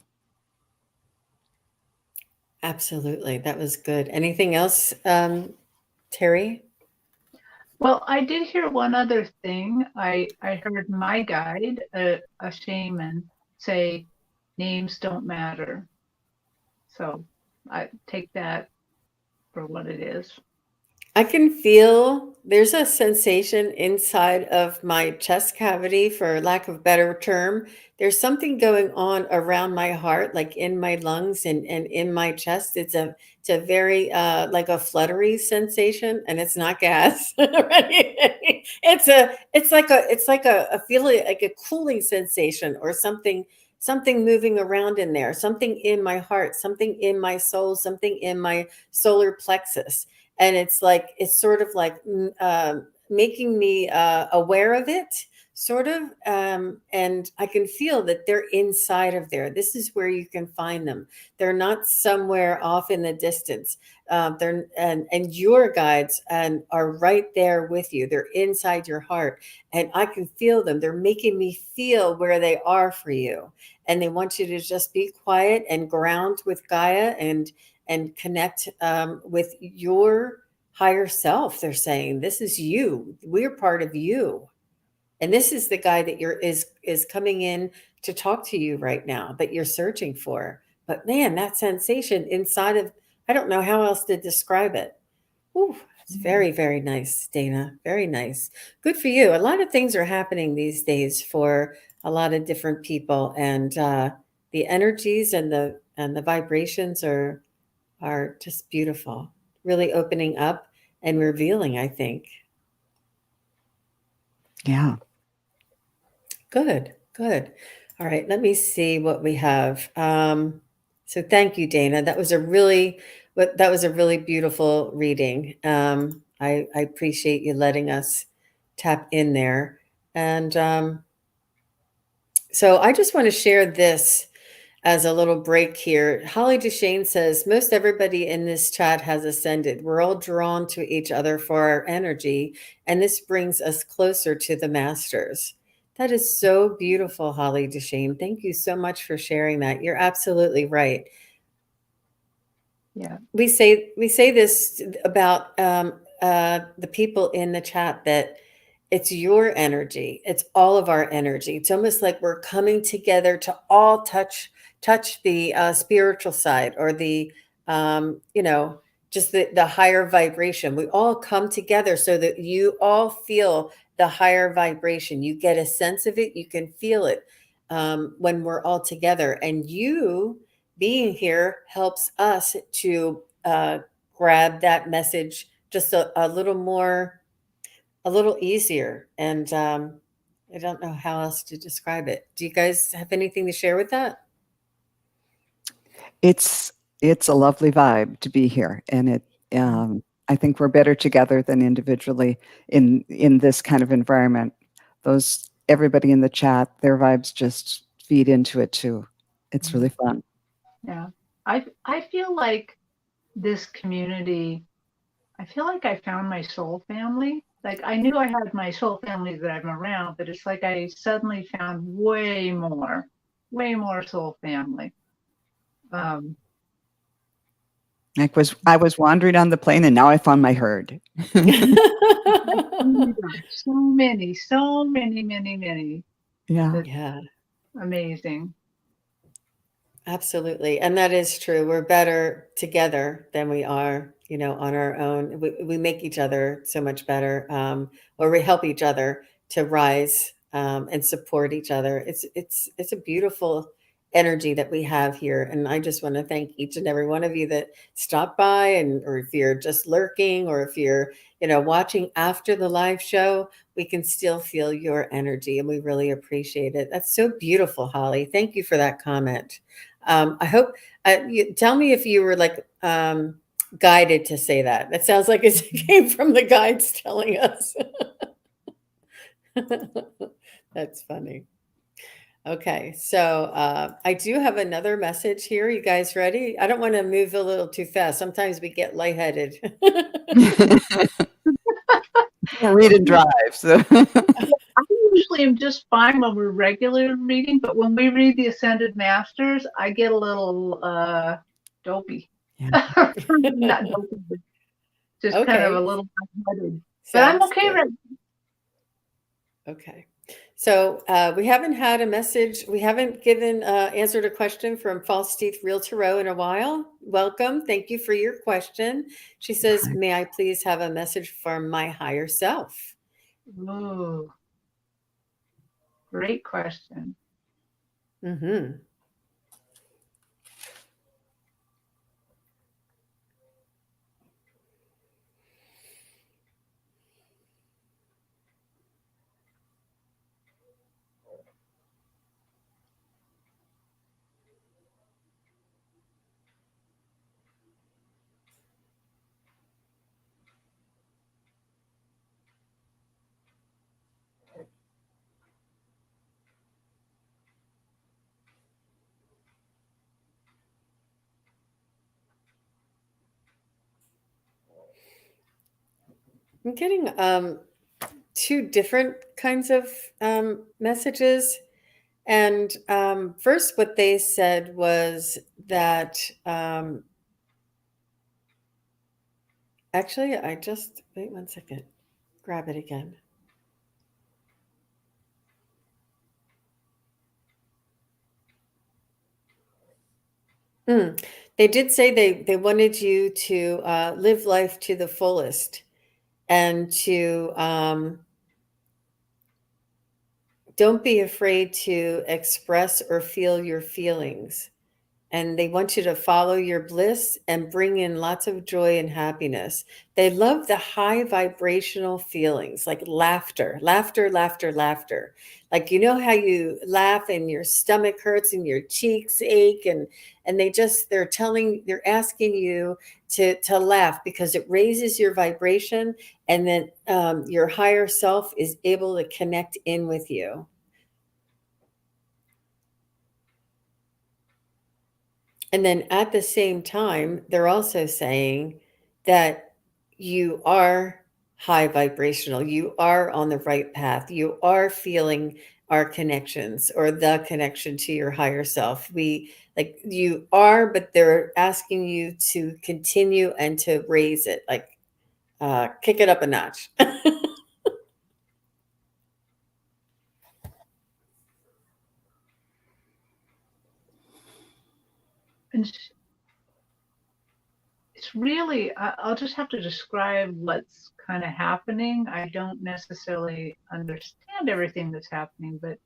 Absolutely. That was good. Anything else, Terri? Well, I did hear one other thing. I heard my guide, a shaman, say names don't matter. So I take that for what it is. I can feel there's a sensation inside of my chest cavity, for lack of a better term. There's something going on around my heart, like in my lungs and in my chest. It's a very like a fluttery sensation, and it's not gas. Right? It's like a feeling, like a cooling sensation or something moving around in there, something in my heart, something in my soul, something in my solar plexus. And it's sort of like making me aware of it, sort of, and I can feel that they're inside of there. This is where you can find them. They're not somewhere off in the distance. And your guides and are right there with you. They're inside your heart, and I can feel them. They're making me feel where they are for you, and they want you to just be quiet and ground with Gaia and connect with your higher self. They're saying, this is you. We're part of you. And this is the guy that is coming in to talk to you right now, that you're searching for. But man, that sensation inside of, I don't know how else to describe it. Ooh, it's very, very nice, Dana. Very nice. Good for you. A lot of things are happening these days for a lot of different people. And the energies and the vibrations are just beautiful, really opening up and revealing, I think. Yeah. Good, good. All right, let me see what we have. So thank you, Dana. That was a really beautiful reading. I appreciate you letting us tap in there. And So I just want to share this as a little break here. Holly Duchesne says, most everybody in this chat has ascended. We're all drawn to each other for our energy, and this brings us closer to the masters. That is so beautiful, Holly Duchesne. Thank you so much for sharing that. You're absolutely right. Yeah. We say this about the people in the chat, that it's your energy. It's all of our energy. It's almost like we're coming together to all touch the spiritual side, or the just the higher vibration. We all come together so that you all feel the higher vibration. You get a sense of it. You can feel it when we're all together. And you being here helps us to grab that message just a little more, a little easier. And I don't know how else to describe it. Do you guys have anything to share with that? It's a lovely vibe to be here, and I think we're better together than individually in this kind of environment. Everybody in the chat, their vibes just feed into it too. It's really fun. Yeah. I feel like this community, I feel like I found my soul family. Like, I knew I had my soul family that I'm around, but it's like I suddenly found way more soul family. I was wandering on the plane, and now I found my herd. Oh my gosh, so many, many. Yeah. Yeah, Amazing. absolutely. And that is true. We're better together than we are, on our own. We make each other so much better, or we help each other to rise, and support each other. It's a beautiful energy that we have here. And I just want to thank each and every one of you that stopped by, and or if you're just lurking, or if you're, watching after the live show, we can still feel your energy, and we really appreciate it. That's so beautiful, Holly. Thank you for that comment. I hope you tell me if you were like guided to say that. That sounds like it came from the guides telling us. That's funny. Okay, so I do have another message here. You guys ready? I don't want to move a little too fast. Sometimes we get lightheaded. Read and drive. So I usually am just fine when we're regular reading, but when we read the Ascended Masters, I get a little dopey. yeah. Not dopey, but just kind of Okay, a little lightheaded. But I'm sounds okay good. right. Okay. So we haven't had a message. We haven't given answered a question from False Teeth Real Tarot in a while. Welcome. Thank you for your question. She says, may I please have a message from my higher self? Ooh, great question. Mm-hmm. I'm getting two different kinds of messages. And first, what they said was that actually, I just wait 1 second, grab it again. They did say they wanted you to live life to the fullest, and to don't be afraid to express or feel your feelings. And they want you to follow your bliss and bring in lots of joy and happiness. They love the high vibrational feelings, like laughter, laughter, laughter, laughter. Like, how you laugh and your stomach hurts and your cheeks ache, and they're asking you to laugh, because it raises your vibration, and then your higher self is able to connect in with you. And then at the same time, they're also saying that you are high vibrational, you are on the right path, you are feeling our connections or the connection to your higher self. We like you are, but they're asking you to continue and to raise it, like kick it up a notch. And it's really, I'll just have to describe what's kind of happening. I don't necessarily understand everything that's happening, but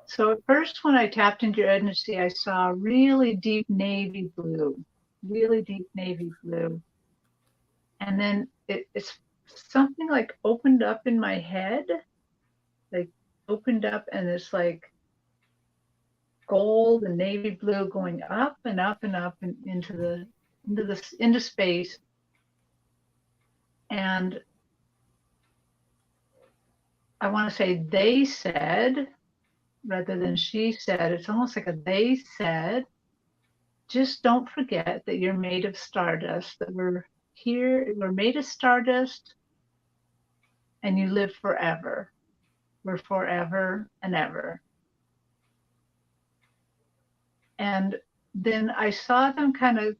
so at first when I tapped into your energy, I saw really deep navy blue, really deep navy blue. And then it's something like opened up in my head, like opened up, and it's like gold and navy blue going up and up and up and into space. And I want to say they said rather than she said. It's almost like a they said. Just don't forget that you're made of stardust, that we're here, we're made of stardust, and you live forever. We're forever and ever. And then I saw them kind of,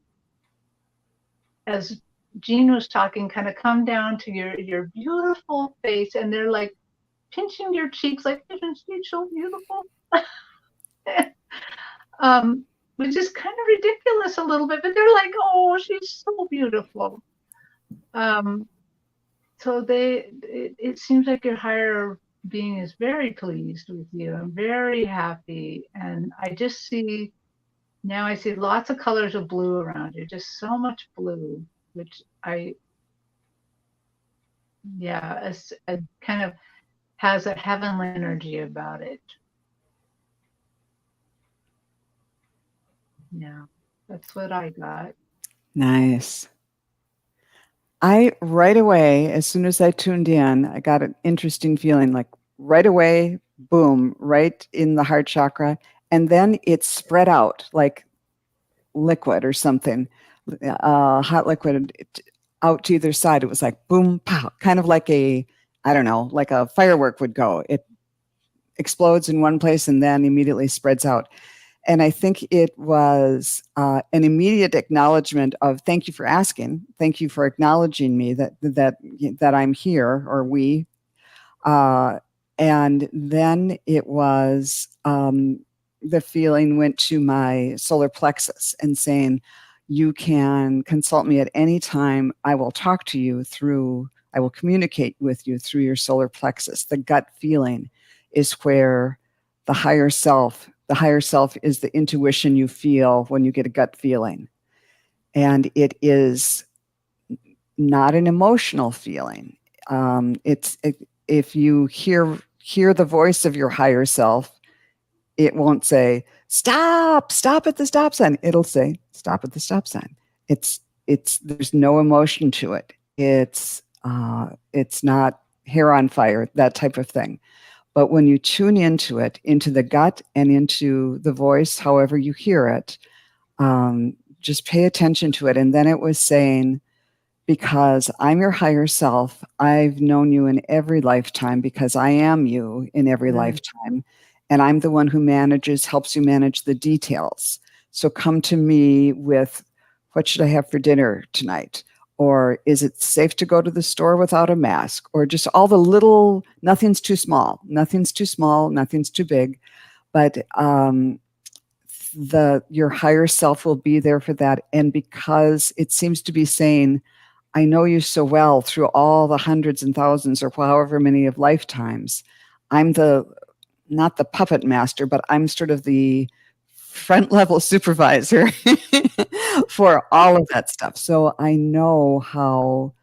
as Jean was talking, kind of come down to your beautiful face, and they're like pinching your cheeks, like, isn't she so beautiful? Which is kind of ridiculous a little bit, but they're like, oh, she's so beautiful. So it seems like your higher being is very pleased with you and very happy. And I just see, now I see lots of colors of blue around you, just so much blue, which it kind of has a heavenly energy about it. Yeah, that's what I got. Nice. I right away, as soon as I tuned in, I got an interesting feeling, like right away, boom, right in the heart chakra. And then it spread out like liquid or something, hot liquid out to either side. It was like boom, pow, kind of like I don't know, like a firework would go. It explodes in one place and then immediately spreads out. And I think it was an immediate acknowledgement of thank you for asking, thank you for acknowledging me that I'm here, or we. And then it was the feeling went to my solar plexus and saying, you can consult me at any time. I will talk to you I will communicate with you through your solar plexus. The gut feeling is where the higher self is the intuition you feel when you get a gut feeling. And it is not an emotional feeling. If you hear the voice of your higher self, it won't say, stop at the stop sign. It'll say, stop at the stop sign. There's no emotion to it. It's not hair on fire, that type of thing. But when you tune into it, into the gut and into the voice, however you hear it, just pay attention to it. And then it was saying, because I'm your higher self, I've known you in every lifetime because I am you in every lifetime. And I'm the one who helps you manage the details. So come to me with, what should I have for dinner tonight? Or is it safe to go to the store without a mask? Or just all the little, nothing's too small, nothing's too big. But your higher self will be there for that. And because it seems to be saying, I know you so well through all the hundreds and thousands or however many of lifetimes, I'm not the puppet master, but I'm sort of the front level supervisor for all of that stuff. So I know how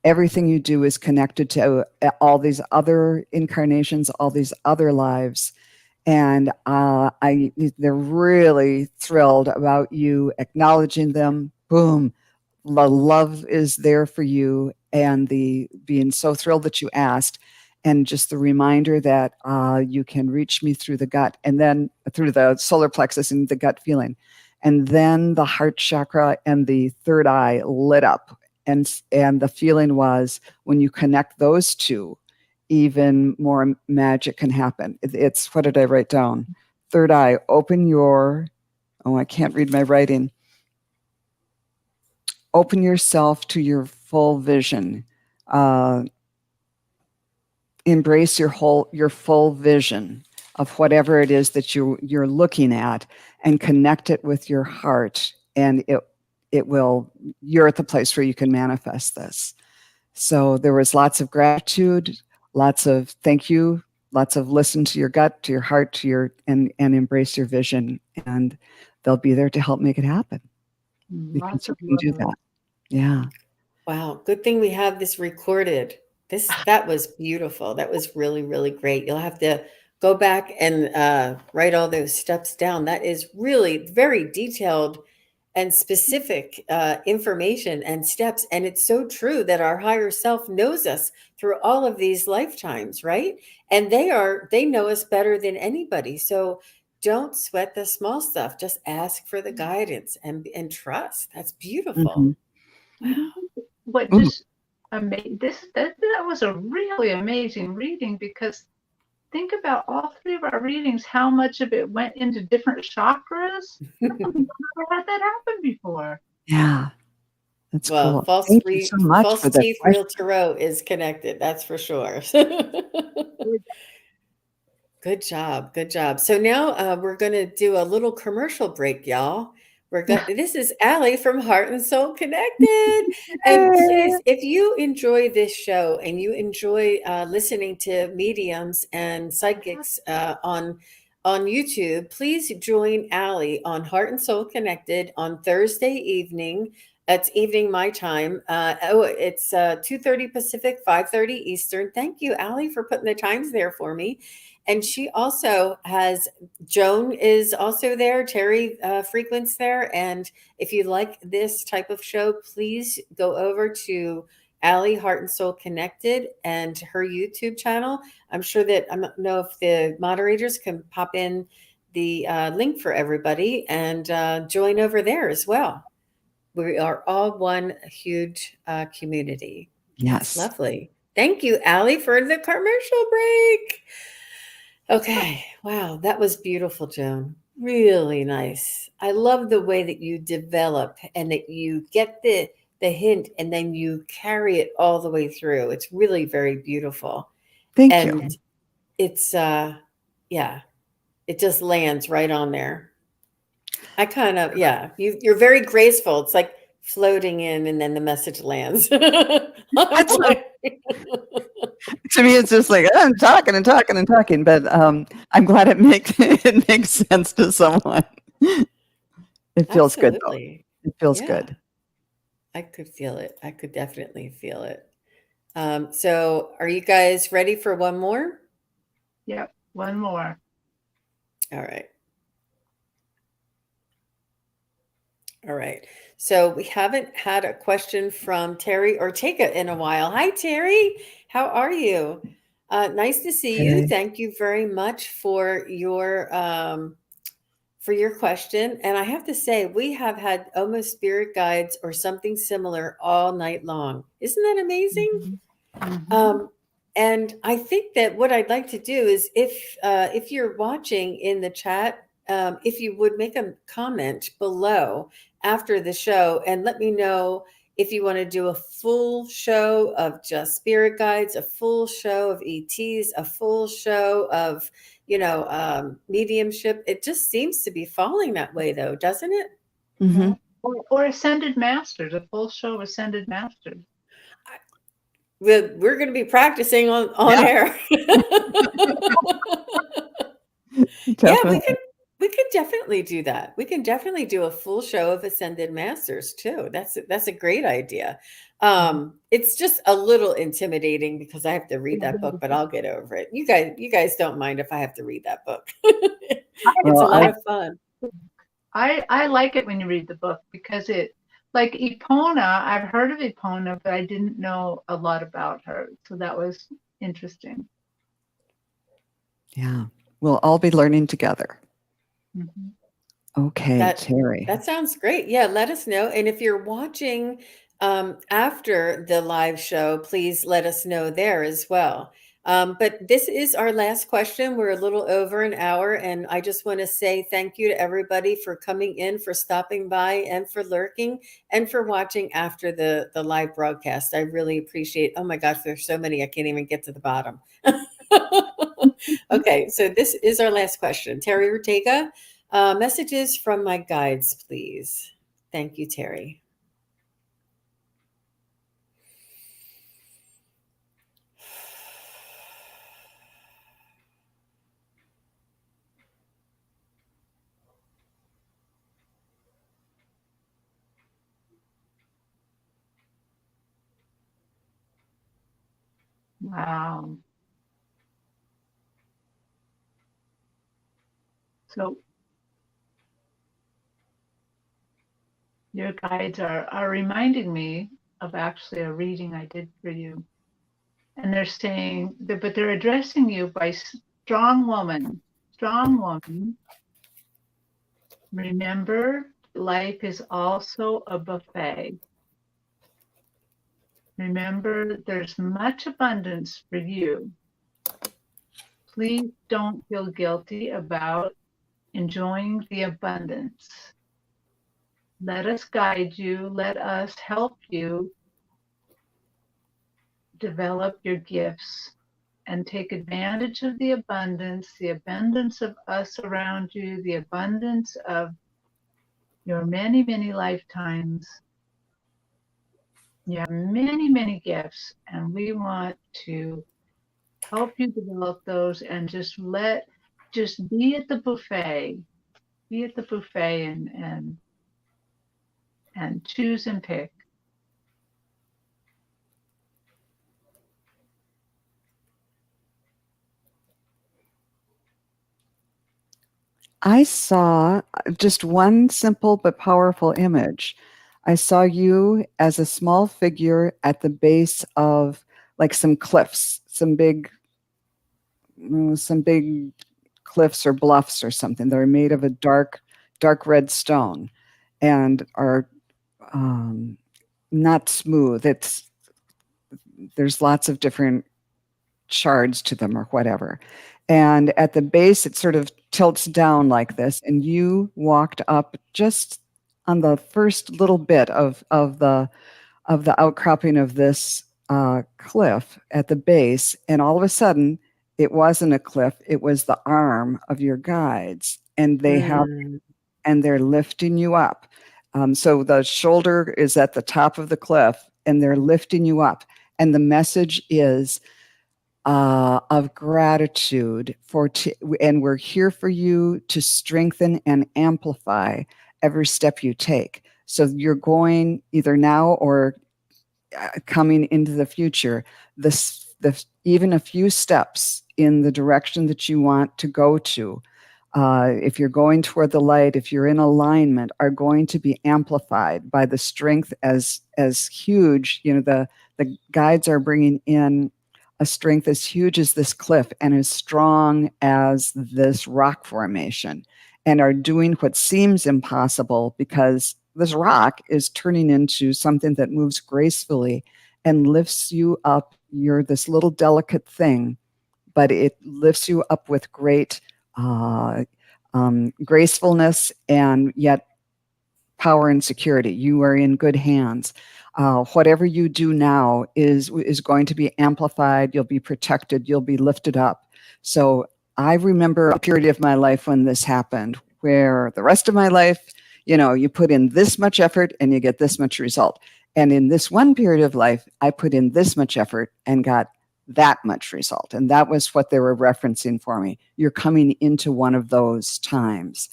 everything you do is connected to all these other incarnations, all these other lives. And they're really thrilled about you acknowledging them. Boom. The love is there for you, and the being so thrilled that you asked. And just the reminder that you can reach me through the gut and then through the solar plexus and the gut feeling. And then the heart chakra and the third eye lit up. And the feeling was when you connect those two, even more magic can happen. It's, what did I write down? Third eye, open your, oh, I can't read my writing. Open yourself to your full vision. Embrace your full vision of whatever it is that you're looking at, and connect it with your heart, and it will, you're at the place where you can manifest this. So there was lots of gratitude, lots of thank you, lots of listen to your gut, to your heart, to your, and embrace your vision, and they'll be there to help make it happen. You can certainly do that. Yeah. Wow. Good thing we have this recorded. That was beautiful. That was really, really great. You'll have to go back and write all those steps down. That is really very detailed and specific information and steps. And it's so true that our higher self knows us through all of these lifetimes, right? And they know us better than anybody. So don't sweat the small stuff. Just ask for the guidance and trust. That's beautiful. Wow. What just amazing, that was a really amazing reading, because think about all three of our readings, how much of it went into different chakras. I've never had that happen before. Yeah. That's well, cool. Thank you so much false for that. teeth real tarot is connected. That's for sure. Good job. Good job. So now we're going to do a little commercial break, y'all. This is Allie from Heart and Soul Connected. And please, if you enjoy this show and you enjoy listening to mediums and psychics on YouTube, please join Allie on Heart and Soul Connected on Thursday evening. That's evening my time. It's 2:30 Pacific, 5:30 Eastern. Thank you, Allie, for putting the times there for me. And she also has, Joan is also there, Terri frequents there. And if you like this type of show, please go over to Allie Heart and Soul Connected and her YouTube channel. I'm sure that, I don't know if the moderators can pop in the link for everybody and join over there as well. We are all one huge community. Yes. Lovely. Thank you, Allie, for the commercial break. Okay. Wow. That was beautiful, Joan. Really nice. I love the way that you develop and that you get the hint and then you carry it all the way through. It's really very beautiful. Thank and you. It's yeah, it just lands right on there. I kind of, yeah, you're very graceful. It's like floating in and then the message lands. That's like, to me, it's just like I'm talking and talking and talking, but I'm glad it makes sense to someone. It feels good though. It feels good. I could feel it. I could definitely feel it. So are you guys ready for one more? Yep, one more. All right. All right. So we haven't had a question from Terri Ortega in a while. Hi, Terri. How are you? Nice to see you. Thank you very much for your question. And I have to say, we have had almost spirit guides or something similar all night long. Isn't that amazing? Mm-hmm. And I think that what I'd like to do is, if you're watching in the chat, if you would make a comment below after the show and let me know if you want to do a full show of just spirit guides, a full show of ETs, a full show of, mediumship. It just seems to be falling that way, though, doesn't it? Mm-hmm. Or Ascended Masters, a full show of Ascended Masters. We're going to be practicing on air. Yeah, we could definitely do that. We can definitely do a full show of Ascended Masters too. That's a great idea. It's just a little intimidating because I have to read that book, but I'll get over it. You guys don't mind if I have to read that book. It's a lot of fun. I like it when you read the book because it, like Epona, I've heard of Epona, but I didn't know a lot about her. So that was interesting. Yeah. We'll all be learning together. Mm-hmm. Okay, That Terri. that sounds great. Yeah, let us know. And if you're watching after the live show, please let us know there as well. But this is our last question. We're a little over an hour, and I just want to say thank you to everybody for coming in, for stopping by, and for lurking, and for watching after the live broadcast. I really appreciate. Oh my gosh, there's so many I can't even get to the bottom. Okay, so this is our last question. Terri Ortega, messages from my guides, please. Thank you, Terri. Wow. So your guides are reminding me of actually a reading I did for you. And they're saying, but they're addressing you by strong woman. Strong woman. Remember, life is also a buffet. Remember, there's much abundance for you. Please don't feel guilty about enjoying the abundance. Let us guide you. Let us help you develop your gifts and take advantage of the abundance of us around you, the abundance of your many, many lifetimes. You have many, many gifts, and we want to help you develop those and just be at the buffet. Be at the buffet and choose and pick. I saw just one simple but powerful image. I saw you as a small figure at the base of like some cliffs, some big cliffs or bluffs or something. They're made of a dark red stone and are not smooth. There's lots of different shards to them or whatever. And at the base, it sort of tilts down like this, and you walked up just on the first little bit of the outcropping of this cliff at the base, and all of a sudden, it wasn't a cliff; it was the arm of your guides, and they're lifting you up. So the shoulder is at the top of the cliff, and they're lifting you up, and the message is of gratitude and we're here for you to strengthen and amplify every step you take. So you're going either now or coming into the future, even a few steps in the direction that you want to go to. If you're going toward the light, if you're in alignment, are going to be amplified by the strength as huge. The guides are bringing in a strength as huge as this cliff and as strong as this rock formation, and are doing what seems impossible because this rock is turning into something that moves gracefully and lifts you up. You're this little delicate thing, but it lifts you up with great gracefulness and yet power and security. You are in good hands. Whatever you do now is going to be amplified. You'll be protected. You'll be lifted up. So I remember a period of my life when this happened, where the rest of my life, you put in this much effort and you get this much result. And in this one period of life, I put in this much effort and got that much result. And that was what they were referencing for me. You're coming into one of those times.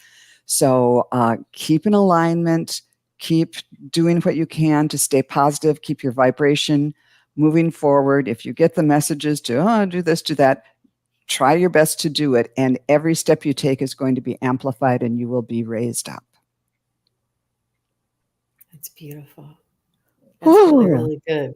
So keep in alignment, keep doing what you can to stay positive, keep your vibration moving forward. If you get the messages to, do this, do that, try your best to do it. And every step you take is going to be amplified and you will be raised up. That's beautiful. That's really, really good.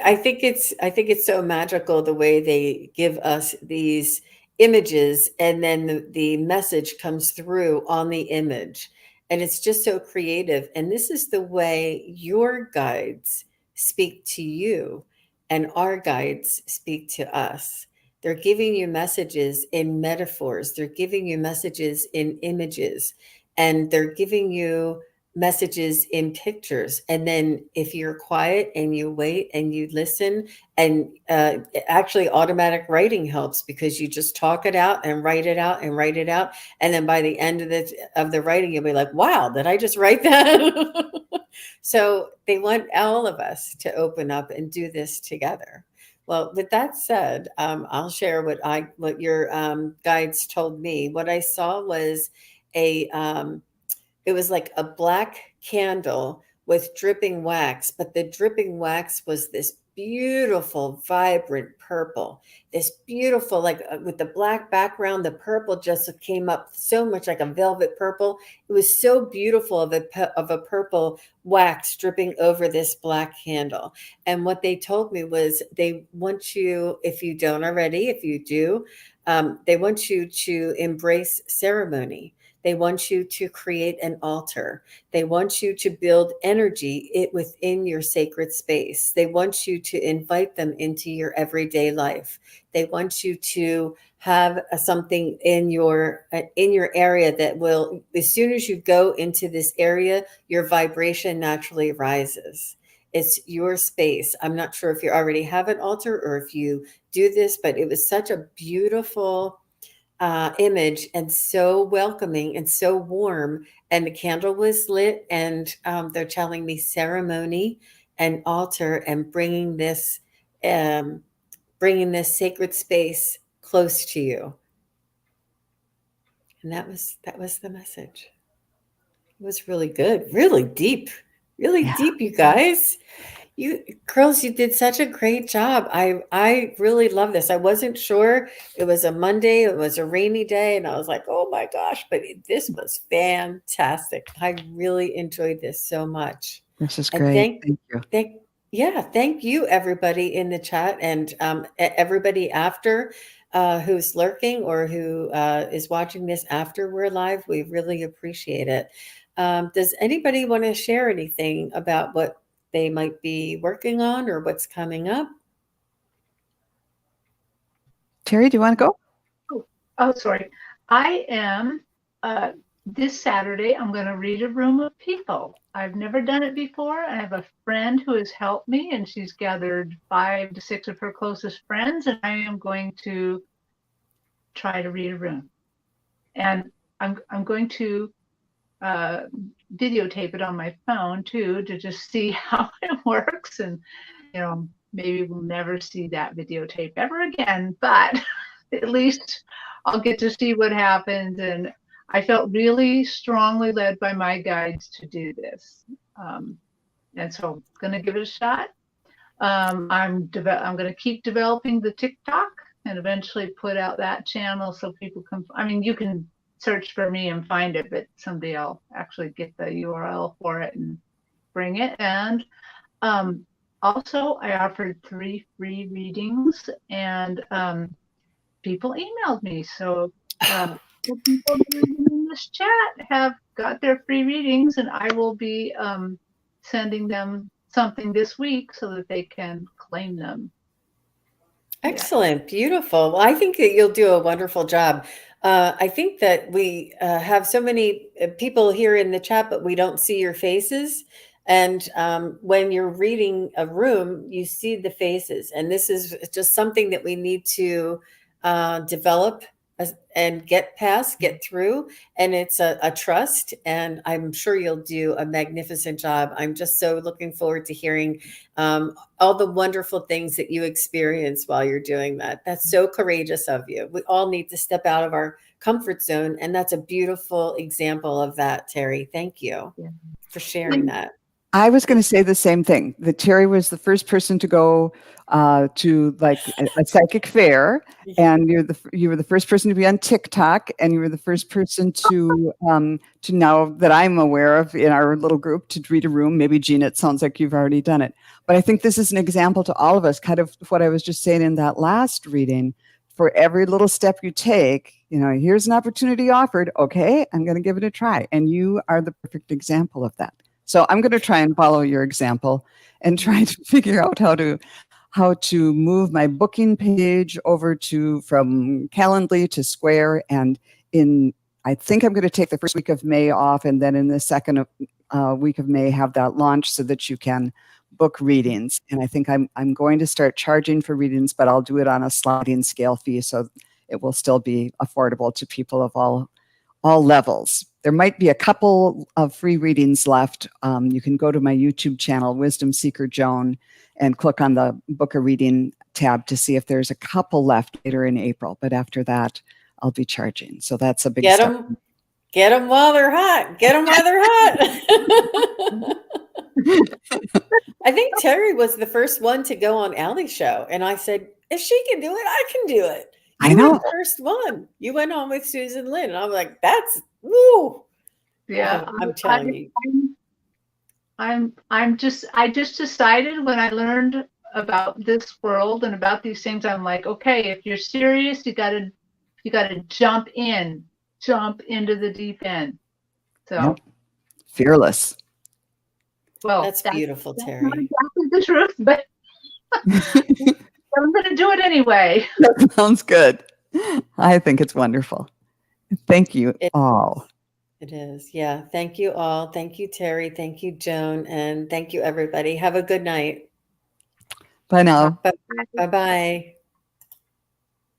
I think it's so magical the way they give us these images, and then the message comes through on the image. And it's just so creative. And this is the way your guides speak to you, and our guides speak to us. They're giving you messages in metaphors, they're giving you messages in images, and they're giving you messages in pictures. And then if you're quiet and you wait and you listen, and actually automatic writing helps, because you just talk it out and write it out and write it out. And then by the end of the writing, you'll be like, wow, did I just write that? So they want all of us to open up and do this together. Well, with that said, I'll share what your guides told me. What I saw was a it was like a black candle with dripping wax, but the dripping wax was this beautiful, vibrant purple. This beautiful, like with the black background, the purple just came up so much like a velvet purple. It was so beautiful of a purple wax dripping over this black candle. And what they told me was they want you, if you don't already, if you do, they want you to embrace ceremony. They want you to create an altar. They want you to build energy within your sacred space. They want you to invite them into your everyday life. They want you to have something in your area that will, as soon as you go into this area, your vibration naturally rises. It's your space. I'm not sure if you already have an altar or if you do this, but it was such a beautiful image, and so welcoming and so warm. And the candle was lit, and they're telling me ceremony and altar, and bringing this sacred space close to you. And that was the message. It was really good, really deep, deep, you guys. You girls, you did such a great job. I really love this. I wasn't sure. It was a Monday, it was a rainy day, and I was like, oh my gosh, but this was fantastic. I really enjoyed this so much. This is And great. Thank you. thank you, everybody in the chat, and everybody after who's lurking or who is watching this after we're live. We really appreciate it. Does anybody want to share anything about what they might be working on or what's coming up? Terri, do you want to go? Oh, sorry. I am, this Saturday, I'm going to read a room of people. I've never done it before. I have a friend who has helped me, and she's gathered 5 to 6 of her closest friends, and I am going to try to read a room. And I'm going to videotape it on my phone too, to just see how it works. And maybe we'll never see that videotape ever again, but at least I'll get to see what happens. And I felt really strongly led by my guides to do this, and so I'm gonna give it a shot. I'm going to keep developing the TikTok and eventually put out that channel so people can, I mean, you can search for me and find it, but somebody will actually get the URL for it and bring it. And also I offered 3 free readings, and people emailed me. So the people in this chat have got their free readings, and I will be sending them something this week so that they can claim them. Excellent. Beautiful. Well, I think that you'll do a wonderful job. I think that we have so many people here in the chat, but we don't see your faces. And when you're reading a room, you see the faces. And this is just something that we need to develop and get through. And it's a trust. And I'm sure you'll do a magnificent job. I'm just so looking forward to hearing all the wonderful things that you experience while you're doing that. That's so courageous of you. We all need to step out of our comfort zone. And that's a beautiful example of that, Terri. Thank you for sharing that. I was going to say the same thing, that Terri was the first person to go to like a psychic fair, and you were the first person to be on TikTok, and you were the first person to now that I'm aware of in our little group to read a room. Maybe Gina, it sounds like you've already done it, but I think this is an example to all of us, kind of what I was just saying in that last reading for every little step you take, here's an opportunity offered. Okay, I'm going to give it a try. And you are the perfect example of that. So I'm going to try and follow your example and try to figure out how to move my booking page over from Calendly to Square. And I think I'm going to take the first week of May off, and then in the second week of May have that launch so that you can book readings. And I think I'm going to start charging for readings, but I'll do it on a sliding scale fee, so it will still be affordable to people of all levels. There might be a couple of free readings left. You can go to my YouTube channel, Wisdom Seeker Joan, and click on the book a reading tab to see if there's a couple left later in April. But after that, I'll be charging. So that's a big step. Get them while they're hot. Get them while they're hot. I think Terri was the first one to go on Allie's show. And I said, if she can do it, I can do it. You were the first one. You went on with Susan Lynn. And I'm like, that's woo. Yeah. I'm telling you. I just decided when I learned about this world and about these things, I'm like, okay, if you're serious, you gotta jump into the deep end. So yep. Fearless. Well, that's beautiful, Terri. Not exactly the truth, but I'm going to do it anyway. That sounds good. I think it's wonderful. Thank you all. It is. Yeah. Thank you all. Thank you, Terri. Thank you, Joan. And thank you, everybody. Have a good night. Bye now. Bye-bye.